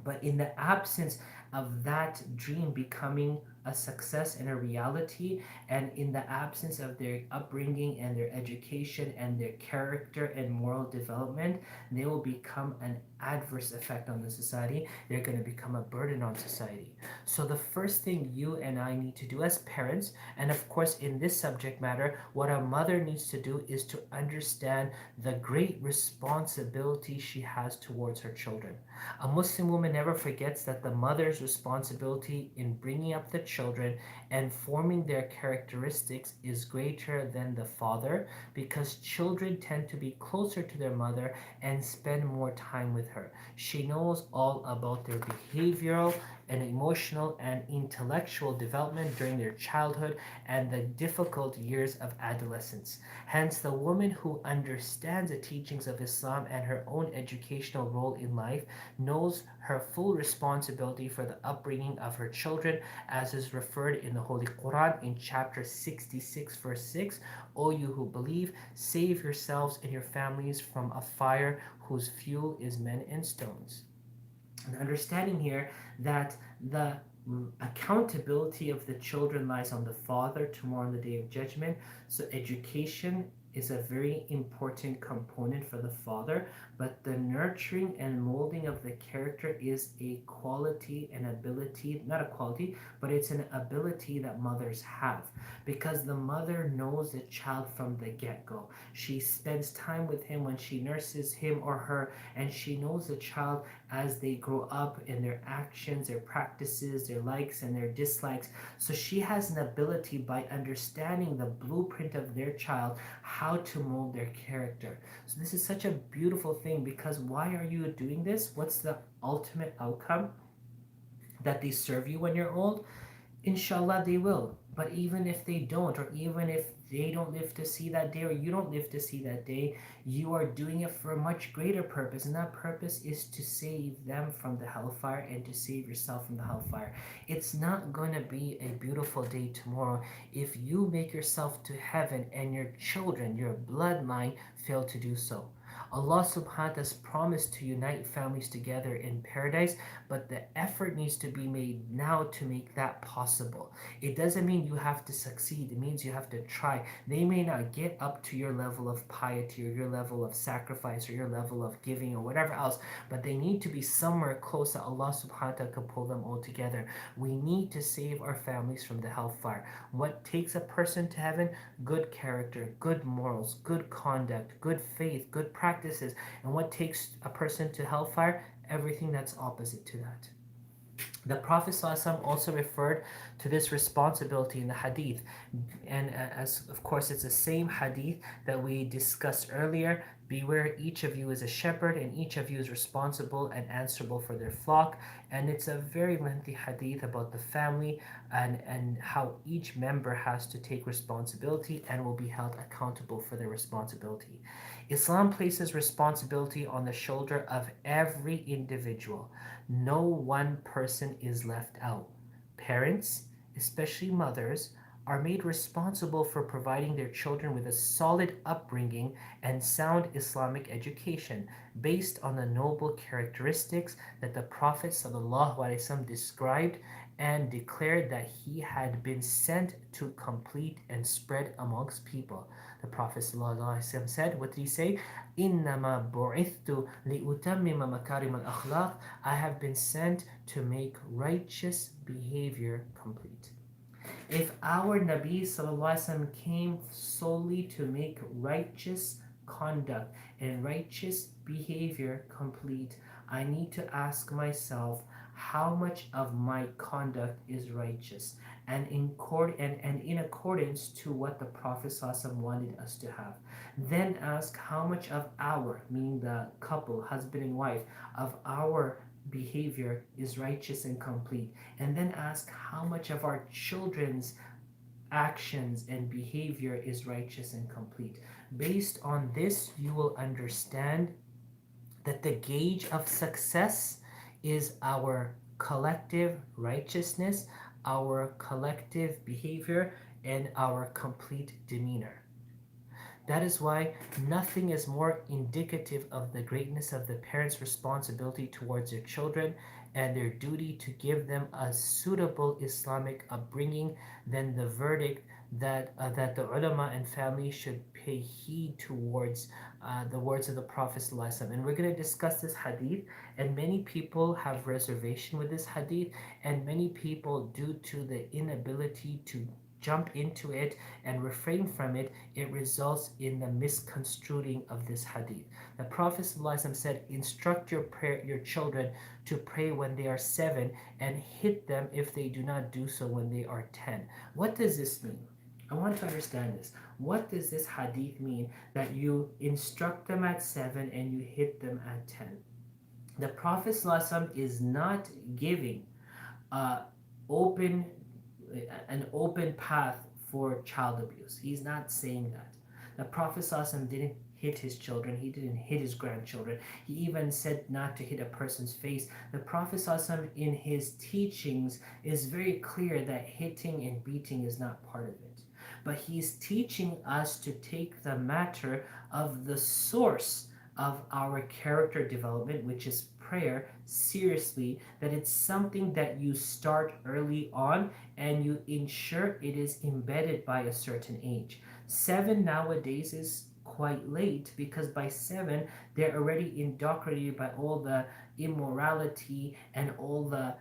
Speaker 1: But in the absence of that dream becoming a success and a reality, and in the absence of their upbringing and their education and their character and moral development, they will become an adverse effect on the society. They're going to become a burden on society. So, the first thing you and I need to do as parents, and of course, in this subject matter, what a mother needs to do is to understand the great responsibility she has towards her children. A Muslim woman never forgets that the mother's responsibility in bringing up the children and forming their characteristics is greater than the father, because children tend to be closer to their mother and spend more time with her. She knows all about their behavioral and emotional and intellectual development during their childhood and the difficult years of adolescence. Hence, the woman who understands the teachings of Islam and her own educational role in life knows her full responsibility for the upbringing of her children, as is referred in the Holy Quran in chapter 66, verse 6. O you who believe, save yourselves and your families from a fire whose fuel is men and stones. And understanding here that the accountability of the children lies on the father tomorrow on the day of judgment. So education is a very important component for the father, but the nurturing and molding of the character is a quality and ability, not a quality, but it's an ability that mothers have, because the mother knows the child from the get-go. She spends time with him when she nurses him or her, and she knows the child as they grow up in their actions, their practices, their likes and their dislikes. So she has an ability, by understanding the blueprint of their child, how to mold their character. So this is such a beautiful thing, because why are you doing this? What's the ultimate outcome? That they serve you when you're old? Inshallah, they will. But even if they don't, or even if they don't live to see that day, or you don't live to see that day, you are doing it for a much greater purpose. And that purpose is to save them from the hellfire and to save yourself from the hellfire. It's not going to be a beautiful day tomorrow if you make yourself to heaven and your children, your bloodline, fail to do so. Allah subhanahu wa ta'ala has promised to unite families together in paradise, but the effort needs to be made now to make that possible. It doesn't mean you have to succeed, it means you have to try. They may not get up to your level of piety or your level of sacrifice or your level of giving or whatever else, but they need to be somewhere close that Allah subhanahu wa ta'ala can pull them all together. We need to save our families from the hellfire. What takes a person to heaven? Good character, good morals, good conduct, good faith, good practices. And what takes a person to hellfire? Everything that's opposite to that. The Prophet ﷺ also referred to this responsibility in the hadith, and as of course it's the same hadith that we discussed earlier. Beware, each of you is a shepherd, and each of you is responsible and answerable for their flock. And it's a very lengthy hadith about the family and how each member has to take responsibility and will be held accountable for their responsibility. Islam places responsibility on the shoulder of every individual. No one person is left out. Parents, especially mothers, are made responsible for providing their children with a solid upbringing and sound Islamic education based on the noble characteristics that the Prophet ﷺ described and declared that he had been sent to complete and spread amongst people. The Prophet ﷺ said, what did he say? إِنَّمَا بُعِثْتُ لِأُتَمِّمَ مَكَارِمَ الْأَخْلَاقِ. I have been sent to make righteous behavior complete. If our Nabi Sallallahu came solely to make righteous conduct and righteous behavior complete, I need to ask myself how much of my conduct is righteous and in accordance to what the Prophet Sallallahu wanted us to have. Then ask how much of our, meaning the couple, husband and wife, of our behavior is righteous and complete, and then ask how much of our children's actions and behavior is righteous and complete. Based on this, you will understand that the gauge of success is our collective righteousness, our collective behavior, and our complete demeanor. That is why nothing is more indicative of the greatness of the parents' responsibility towards their children and their duty to give them a suitable Islamic upbringing than the verdict that the ulama and family should pay heed towards the words of the Prophet ﷺ. And we're going to discuss this hadith, and many people have reservation with this hadith, and many people, due to the inability to jump into it and refrain from it, it results in the misconstruing of this hadith. The Prophet ﷺ said, instruct your children to pray when they are 7 and hit them if they do not do so when they are 10. What does this mean? I want to understand this. What does this hadith mean that you instruct them at 7 and you hit them at 10? The Prophet ﷺ is not giving uh, open an open path for child abuse. He's not saying that. The Prophet ﷺ didn't hit his children. He didn't hit his grandchildren. He even said not to hit a person's face. The Prophet ﷺ in his teachings is very clear that hitting and beating is not part of it. But he's teaching us to take the matter of the source of our character development, which is prayer, seriously, that it's something that you start early on and you ensure it is embedded by a certain age. 7 nowadays is quite late, because by 7 they're already indoctrinated by all the immorality and all the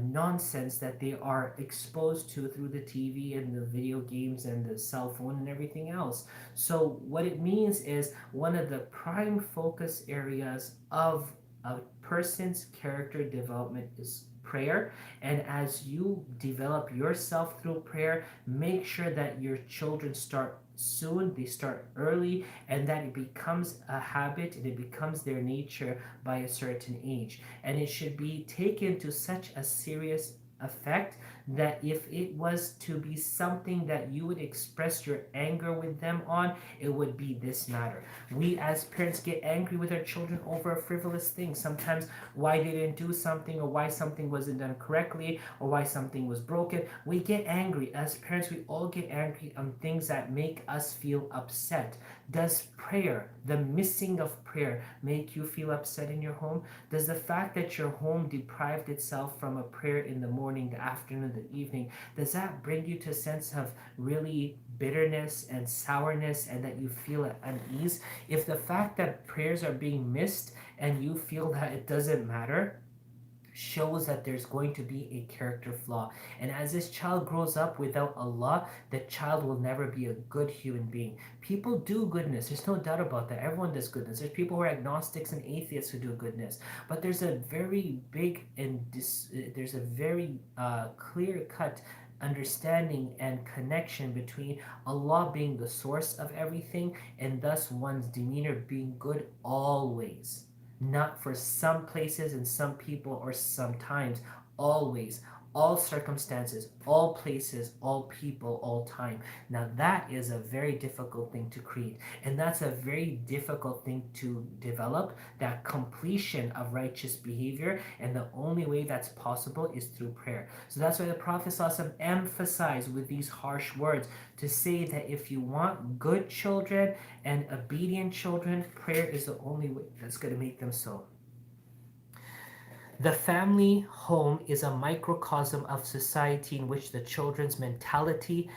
Speaker 1: nonsense that they are exposed to through the TV and the video games and the cell phone and everything else. So what it means is one of the prime focus areas of a person's character development is prayer. And as you develop yourself through prayer, make sure that your children start soon, they start early, and that it becomes a habit and it becomes their nature by a certain age. And it should be taken to such a serious effect that if it was to be something that you would express your anger with them on, it would be this matter. We as parents get angry with our children over frivolous things. Sometimes why they didn't do something, or why something wasn't done correctly, or why something was broken. We get angry. As parents, we all get angry on things that make us feel upset. Does prayer, the missing of prayer, make you feel upset in your home? Does the fact that your home deprived itself from a prayer in the morning, the afternoon, the evening, does that bring you to a sense of really bitterness and sourness, and that you feel at unease? If the fact that prayers are being missed and you feel that it doesn't matter, shows that there's going to be a character flaw. And as this child grows up without Allah, the child will never be a good human being. People do goodness, there's no doubt about that. Everyone does goodness. There's people who are agnostics and atheists who do goodness. But there's a very big and there's a very clear-cut understanding and connection between Allah being the source of everything, and thus one's demeanor being good always. Not for some places and some people or sometimes, always. all circumstances, all places, all people, all time. Now, that is a very difficult thing to create, and that's a very difficult thing to develop, that completion of righteous behavior, and the only way that's possible is through prayer. So that's why the Prophet ﷺ emphasized with these harsh words to say that if you want good children and obedient children, prayer is the only way that's going to make them so. The family home is a microcosm of society in which the children's mentality,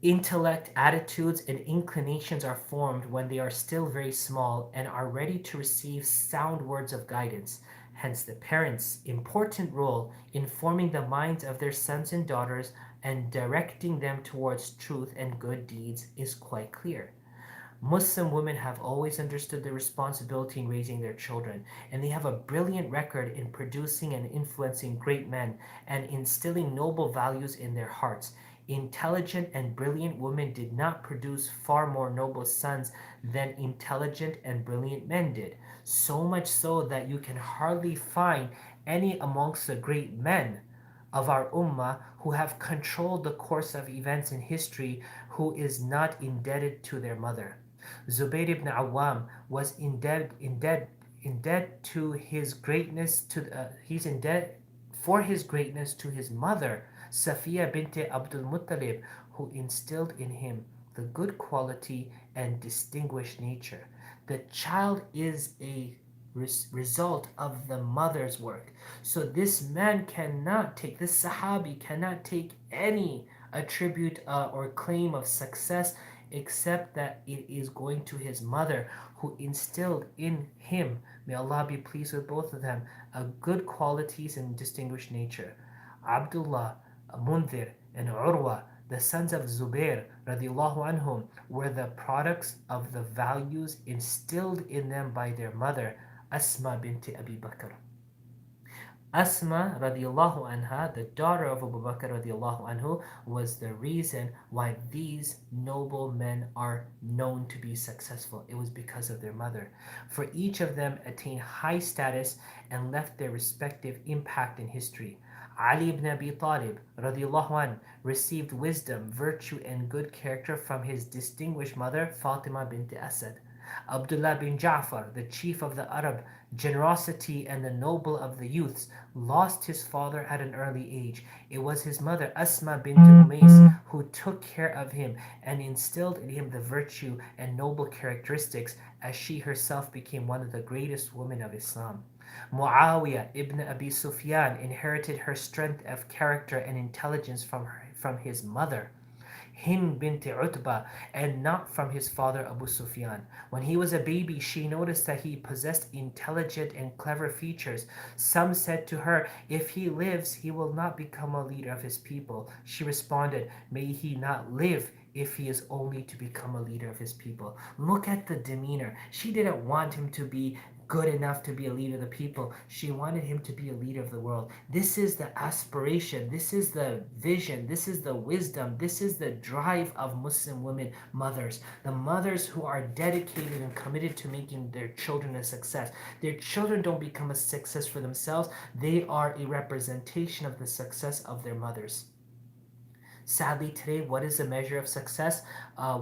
Speaker 1: intellect, attitudes, and inclinations are formed when they are still very small and are ready to receive sound words of guidance. Hence, the parents' important role in forming the minds of their sons and daughters and directing them towards truth and good deeds is quite clear. Muslim women have always understood their responsibility in raising their children, and they have a brilliant record in producing and influencing great men and instilling noble values in their hearts. Intelligent and brilliant women did not produce far more noble sons than intelligent and brilliant men did, so much so that you can hardly find any amongst the great men of our ummah who have controlled the course of events in history who is not indebted to their mother. Zubayr ibn Awam was in debt to his greatness to he's in debt for his greatness to his mother, Safiya bint Abdul Muttalib, who instilled in him the good quality and distinguished nature. The child is a result of the mother's work. So this man cannot take, this Sahabi cannot take any attribute or claim of success except that it is going to his mother who instilled in him, may Allah be pleased with both of them, a good qualities and distinguished nature. Abdullah, Mundhir, and Urwa, the sons of Zubair radiallahu anhum, were the products of the values instilled in them by their mother, Asma bint Abi Bakr. Asma radiallahu anha, the daughter of Abu Bakr radiallahu anhu, was the reason why these noble men are known to be successful. It was because of their mother. For each of them attained high status and left their respective impact in history. Ali ibn Abi Talib radiallahu anh, received wisdom, virtue, and good character from his distinguished mother Fatima bint Asad. Abdullah bin Ja'far, the chief of the Arab, generosity and the noble of the youths, lost his father at an early age. It was his mother Asma bint Umays who took care of him and instilled in him the virtue and noble characteristics as she herself became one of the greatest women of Islam. Muawiyah ibn Abi Sufyan inherited her strength of character and intelligence from his mother, Hind bint Utbah, and not from his father Abu Sufyan. When he was a baby, she noticed that he possessed intelligent and clever features. Some said to her, "If he lives, he will not become a leader of his people." She responded, "May he not live if he is only to become a leader of his people." Look at the demeanor. She didn't want him to be good enough to be a leader of the people. She wanted him to be a leader of the world. This is the aspiration. This is the vision. This is the wisdom. This is the drive of Muslim women mothers. The mothers who are dedicated and committed to making their children a success. Their children don't become a success for themselves. They are a representation of the success of their mothers. Sadly, today, what is the measure of success?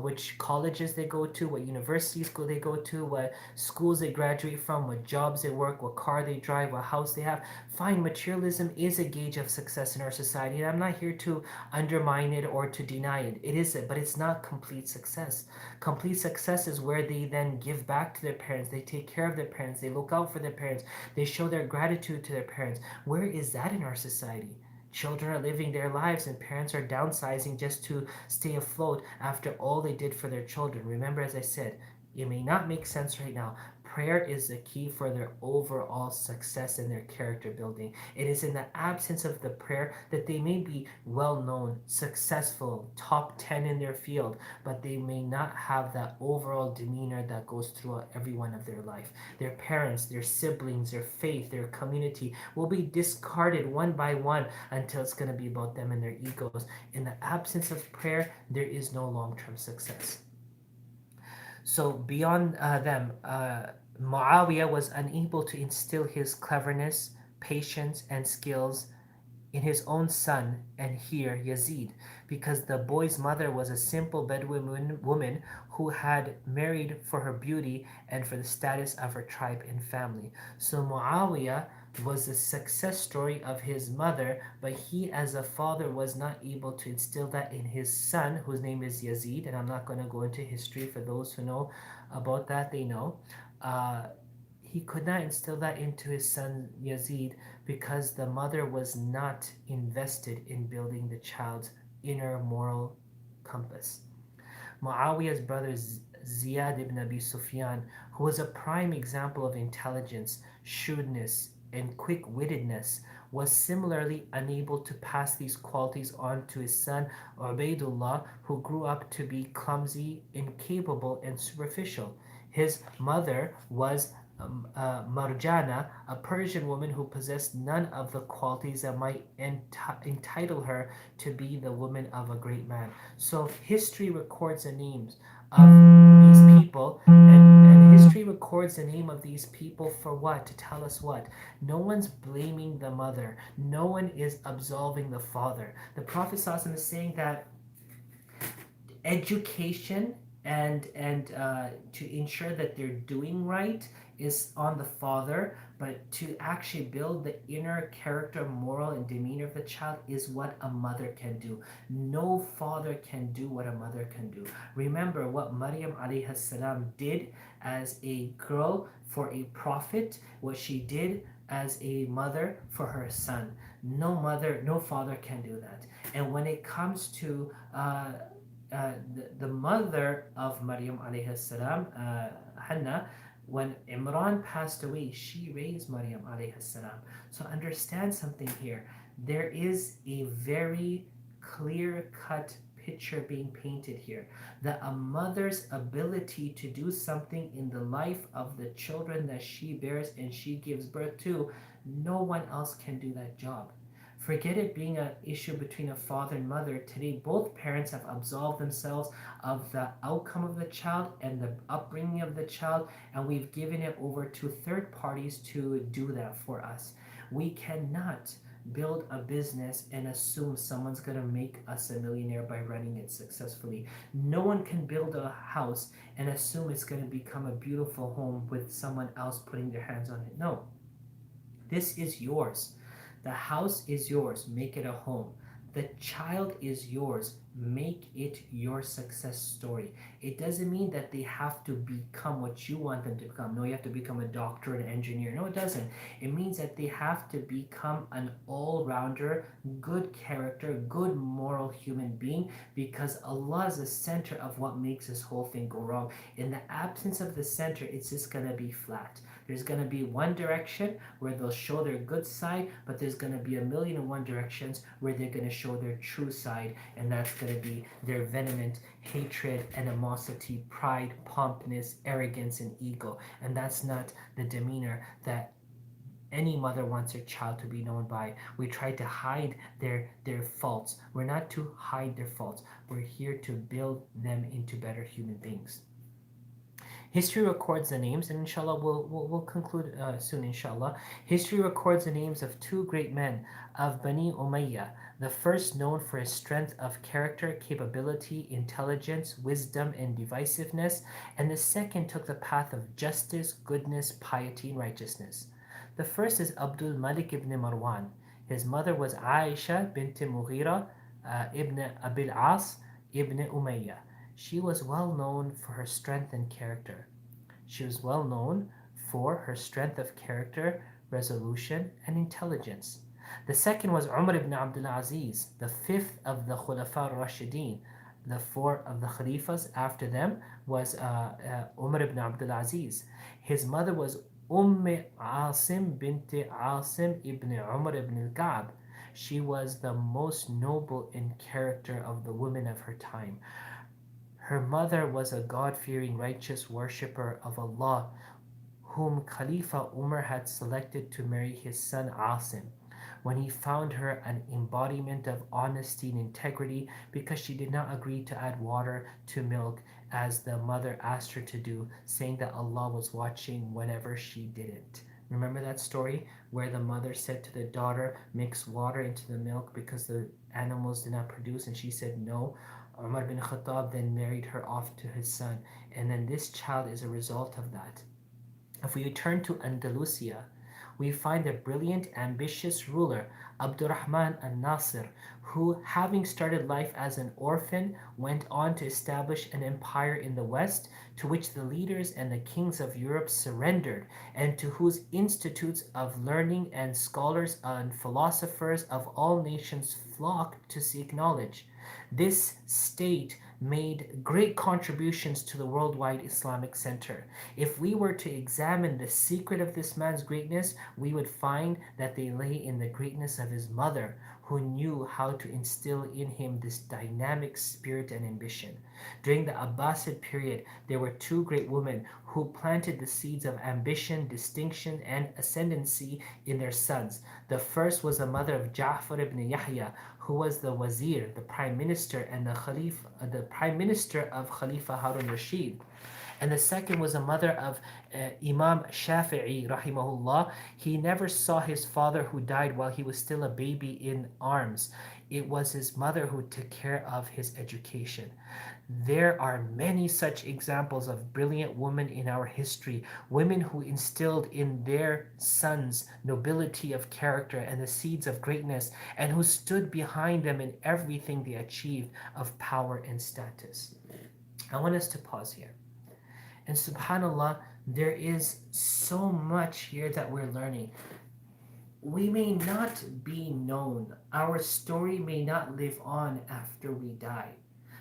Speaker 1: Which colleges they go to, what universities they go to, what schools they graduate from, what jobs they work, what car they drive, what house they have. Fine, materialism is a gauge of success in our society, and I'm not here to undermine it or to deny it. It is it, but it's not complete success. Complete success is where they then give back to their parents, they take care of their parents, they look out for their parents, they show their gratitude to their parents. Where is that in our society? Children are living their lives and parents are downsizing just to stay afloat after all they did for their children. Remember, as I said, it may not make sense right now. Prayer is the key for their overall success and their character building. It is in the absence of the prayer that they may be well known, successful, top 10 in their field, but they may not have that overall demeanor that goes throughout every one of their life. Their parents, their siblings, their faith, their community will be discarded one by one until it's going to be about them and their egos. In the absence of prayer, there is no long term success. So beyond them, Muawiyah was unable to instill his cleverness, patience, and skills in his own son, and here Yazid, because the boy's mother was a simple Bedouin woman who had married for her beauty and for the status of her tribe and family. So Muawiyah was the success story of his mother, but he as a father was not able to instill that in his son, whose name is Yazid, and I'm not going to go into history. For those who know about that, they know. Uh, he could not instill that into his son Yazid because the mother was not invested in building the child's inner moral compass. Muawiyah's brother Ziyad ibn Abi Sufyan, who was a prime example of intelligence, shrewdness, and quick wittedness, was similarly unable to pass these qualities on to his son Ubaidullah, who grew up to be clumsy, incapable, and superficial. His mother was Marjana, a Persian woman who possessed none of the qualities that might entitle her to be the woman of a great man. So history records the names of these people, and history records the name of these people for what? To tell us what? No one's blaming the mother. No one is absolving the father. The Prophet ﷺ is saying that education and to ensure that they're doing right is on the father, but to actually build the inner character, moral, and demeanor of the child is what a mother can do. No father can do what a mother can do. Remember what Maryam alayhi salam did as a girl for a prophet, what she did as a mother for her son. No mother, no father can do that. And when it comes to the mother of Maryam alayhi salam, Hannah, when Imran passed away, she raised Maryam alayhi salam. So understand something here. There is a very clear cut picture being painted here that a mother's ability to do something in the life of the children that she bears and she gives birth to, no one else can do that job. Forget it being an issue between a father and mother. Today, both parents have absolved themselves of the outcome of the child and the upbringing of the child, and we've given it over to third parties to do that for us. We cannot build a business and assume someone's going to make us a millionaire by running it successfully. No one can build a house and assume it's going to become a beautiful home with someone else putting their hands on it. No, this is yours. The house is yours. Make it a home. The child is yours. Make it your success story. It doesn't mean that they have to become what you want them to become. No, you have to become a doctor, an engineer. No, it doesn't. It means that they have to become an all rounder, good character, good moral human being because Allah is the center of what makes this whole thing go wrong. In the absence of the center, it's just going to be flat. There's going to be one direction where they'll show their good side, but there's going to be a million and one directions where they're going to show their true side, and that's going to be their vehement hatred, animosity, pride, pompness, arrogance, and ego. And that's not the demeanor that any mother wants her child to be known by. We try to hide their faults. We're not to hide their faults. We're here to build them into better human beings. History records the names, and inshallah, we'll conclude soon, inshallah. History records the names of two great men of Bani Umayyah, the first known for his strength of character, capability, intelligence, wisdom, and divisiveness, and the second took the path of justice, goodness, piety, and righteousness. The first is Abdul Malik ibn Marwan. His mother was Aisha bint Mughira ibn Abil As ibn Umayyah. She was well known for her strength and character. She was well known for her strength of character, resolution, and intelligence. The second was Umar ibn Abdul Aziz, the fifth of the Khulafa Rashideen. The four of the Khalifas after them was Umar ibn Abdul Aziz. His mother was Asim bint Asim ibn Umar ibn al-Ka'b. She was the most noble in character of the women of her time. Her mother was a God-fearing, righteous worshipper of Allah, whom Khalifa Umar had selected to marry his son Asim, when he found her an embodiment of honesty and integrity because she did not agree to add water to milk as the mother asked her to do, saying that Allah was watching whenever she didn't. Remember that story where the mother said to the daughter, mix water into the milk because the animals did not produce, and she said no. Umar bin Khattab then married her off to his son, and then this child is a result of that. If we return to Andalusia, we find a brilliant, ambitious ruler, Abdurrahman al-Nasir, who, having started life as an orphan, went on to establish an empire in the West to which the leaders and the kings of Europe surrendered, and to whose institutes of learning and scholars and philosophers of all nations flocked to seek knowledge. This state made great contributions to the worldwide Islamic center. If we were to examine the secret of this man's greatness, we would find that they lay in the greatness of his mother, who knew how to instill in him this dynamic spirit and ambition. During the Abbasid period, there were two great women who planted the seeds of ambition, distinction, and ascendancy in their sons. The first was the mother of Ja'far ibn Yahya, who was the wazir, the prime minister, and the prime minister of Khalifa Harun Rashid. And the second was a mother of Imam Shafi'i, rahimahullah. He never saw his father who died while he was still a baby in arms. It was his mother who took care of his education. There are many such examples of brilliant women in our history, women who instilled in their sons nobility of character and the seeds of greatness, and who stood behind them in everything they achieved of power and status. I want us to pause here. And subhanAllah, there is so much here that we're learning. We may not be known, our story may not live on after we die.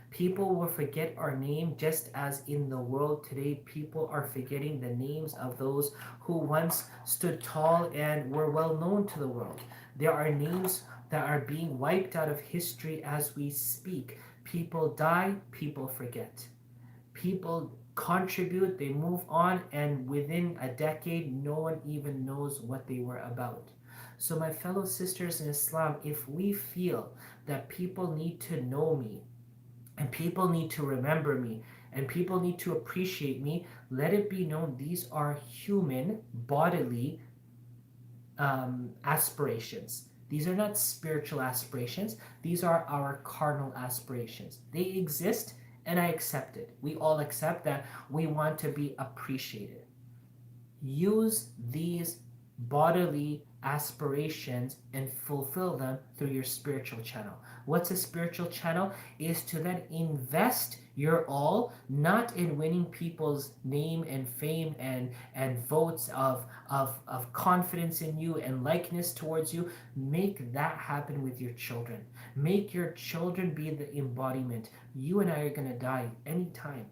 Speaker 1: People will forget our name just as in the world today, people are forgetting the names of those who once stood tall and were well known to the world. There are names that are being wiped out of history as we speak. People die, people forget. People contribute, they move on, and within a decade, no one even knows what they were about. So, my fellow sisters in Islam, if we feel that people need to know me, and people need to remember me, and people need to appreciate me, let it be known these are human, bodily aspirations. These are not spiritual aspirations, these are our carnal aspirations. They exist, and I accept it. We all accept that we want to be appreciated. Use these bodily aspirations and fulfill them through your spiritual channel. What's a spiritual channel? Is to then invest your all not in winning people's name and fame and votes of confidence in you and likeness towards you. Make that happen with your children. Make your children be the embodiment. You and I are going to die anytime.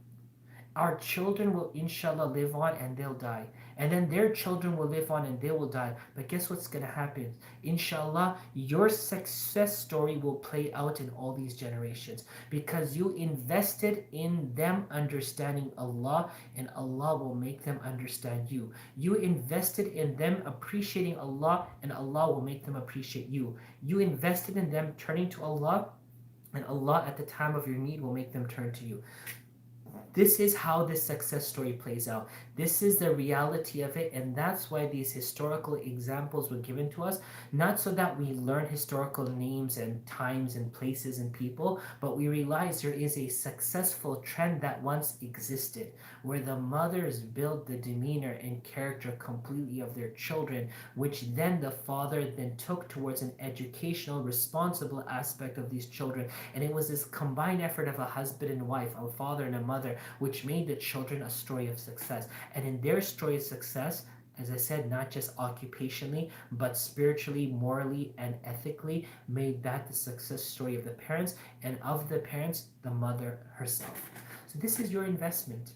Speaker 1: Our children will inshallah live on and they'll die, and then their children will live on and they will die. But guess what's going to happen? Inshallah, your success story will play out in all these generations because you invested in them understanding Allah, and Allah will make them understand you. You invested in them appreciating Allah, and Allah will make them appreciate you. You invested in them turning to Allah, and Allah at the time of your need will make them turn to you. This is how this success story plays out. This is the reality of it, and that's why these historical examples were given to us, not so that we learn historical names and times and places and people, but we realize there is a successful trend that once existed, where the mothers build the demeanor and character completely of their children, which then the father then took towards an educational, responsible aspect of these children. And it was this combined effort of a husband and wife, a father and a mother, which made the children a story of success. And in their story of success, as I said, not just occupationally, but spiritually, morally, and ethically, made that the success story of the parents, and of the parents, the mother herself. So this is your investment.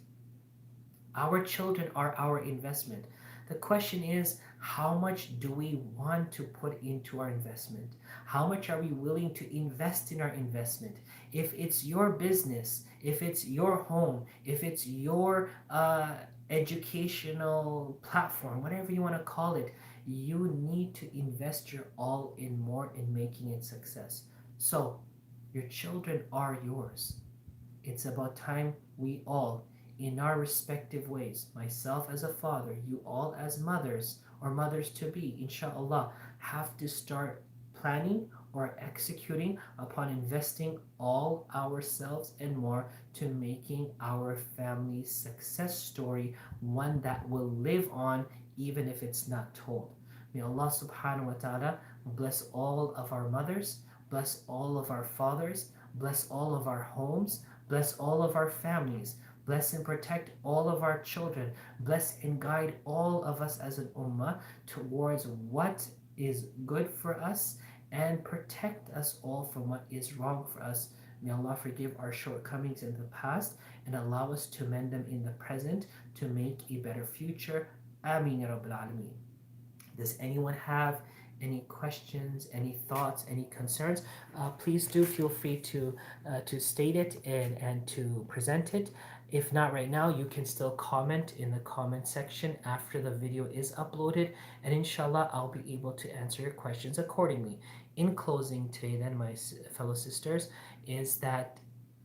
Speaker 1: Our children are our investment. The question is, how much do we want to put into our investment? How much are we willing to invest in our investment? If it's your business, if it's your home, if it's your educational platform, whatever you want to call it, you need to invest your all in more in making it success. So, your children are yours. It's about time we all, in our respective ways, myself as a father, you all as mothers, or mothers to be, inshallah, have to start planning or executing upon investing all ourselves and more to making our family's success story one that will live on even if it's not told. May Allah subhanahu wa ta'ala bless all of our mothers, bless all of our fathers, bless all of our homes, bless all of our families, bless and protect all of our children, bless and guide all of us as an ummah towards what is good for us and protect us all from what is wrong for us. May Allah forgive our shortcomings in the past and allow us to mend them in the present to make a better future. Ameen ya Rabbil Alameen. Does anyone have any questions, any thoughts, any concerns? Please do feel free to state it and to present it. If not right now, you can still comment in the comment section after the video is uploaded, and inshallah, I'll be able to answer your questions accordingly. In closing today, then, my fellow sisters, is that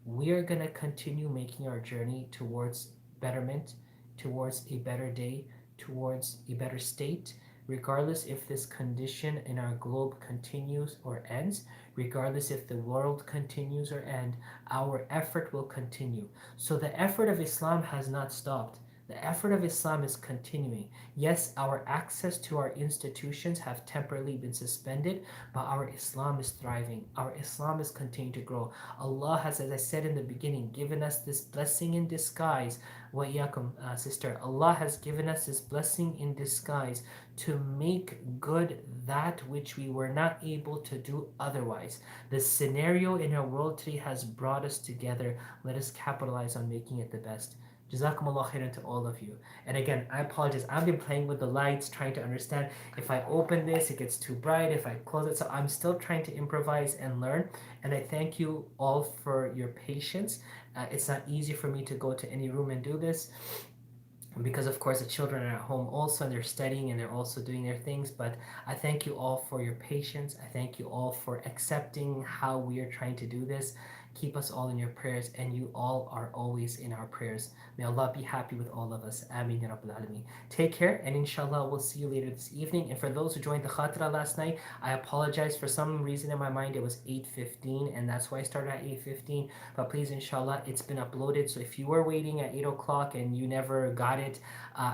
Speaker 1: we are going to continue making our journey towards betterment, towards a better day, towards a better state, regardless if this condition in our globe continues or ends, regardless if the world continues or end, our effort will continue. So the effort of Islam has not stopped. The effort of Islam is continuing. Yes, our access to our institutions have temporarily been suspended, but our Islam is thriving. Our Islam is continuing to grow. Allah has, as I said in the beginning, given us this blessing in disguise. Wa iyakum, sister. Allah has given us this blessing in disguise to make good that which we were not able to do otherwise. The scenario in our world today has brought us together. Let us capitalize on making it the best. Jazakumullah khairan to all of you. And again, I apologize. I've been playing with the lights, trying to understand. If I open this, it gets too bright. If I close it, so I'm still trying to improvise and learn. And I thank you all for your patience. It's not easy for me to go to any room and do this, because of course the children are at home also and they're studying and they're also doing their things. But I thank you all for your patience. I thank you all for accepting how we are trying to do this. Keep us all in your prayers, and you all are always in our prayers. May Allah be happy with all of us. Ameen ya Rabbil Alameen. Take care, and inshallah we'll see you later this evening. And for those who joined the Khatra last night, I apologize. For some reason in my mind it was 8:15, and that's why I started at 8:15. But please, inshallah, it's been uploaded. So if you were waiting at 8 o'clock and you never got it,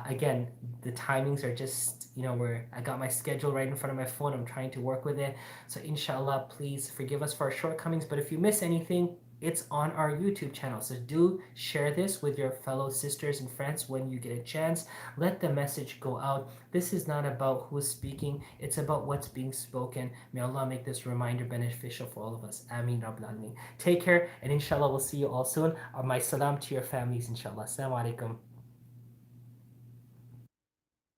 Speaker 1: again, the timings are just, where I got my schedule right in front of my phone. I'm trying to work with it. So inshallah, please forgive us for our shortcomings. But if you miss anything, it's on our YouTube channel. So do share this with your fellow sisters and friends when you get a chance. Let the message go out. This is not about who's speaking. It's about what's being spoken. May Allah make this reminder beneficial for all of us. Ameen Rabbil Alameen. Take care, and inshallah we'll see you all soon. My salam to your families, inshallah. Assalamu alaikum.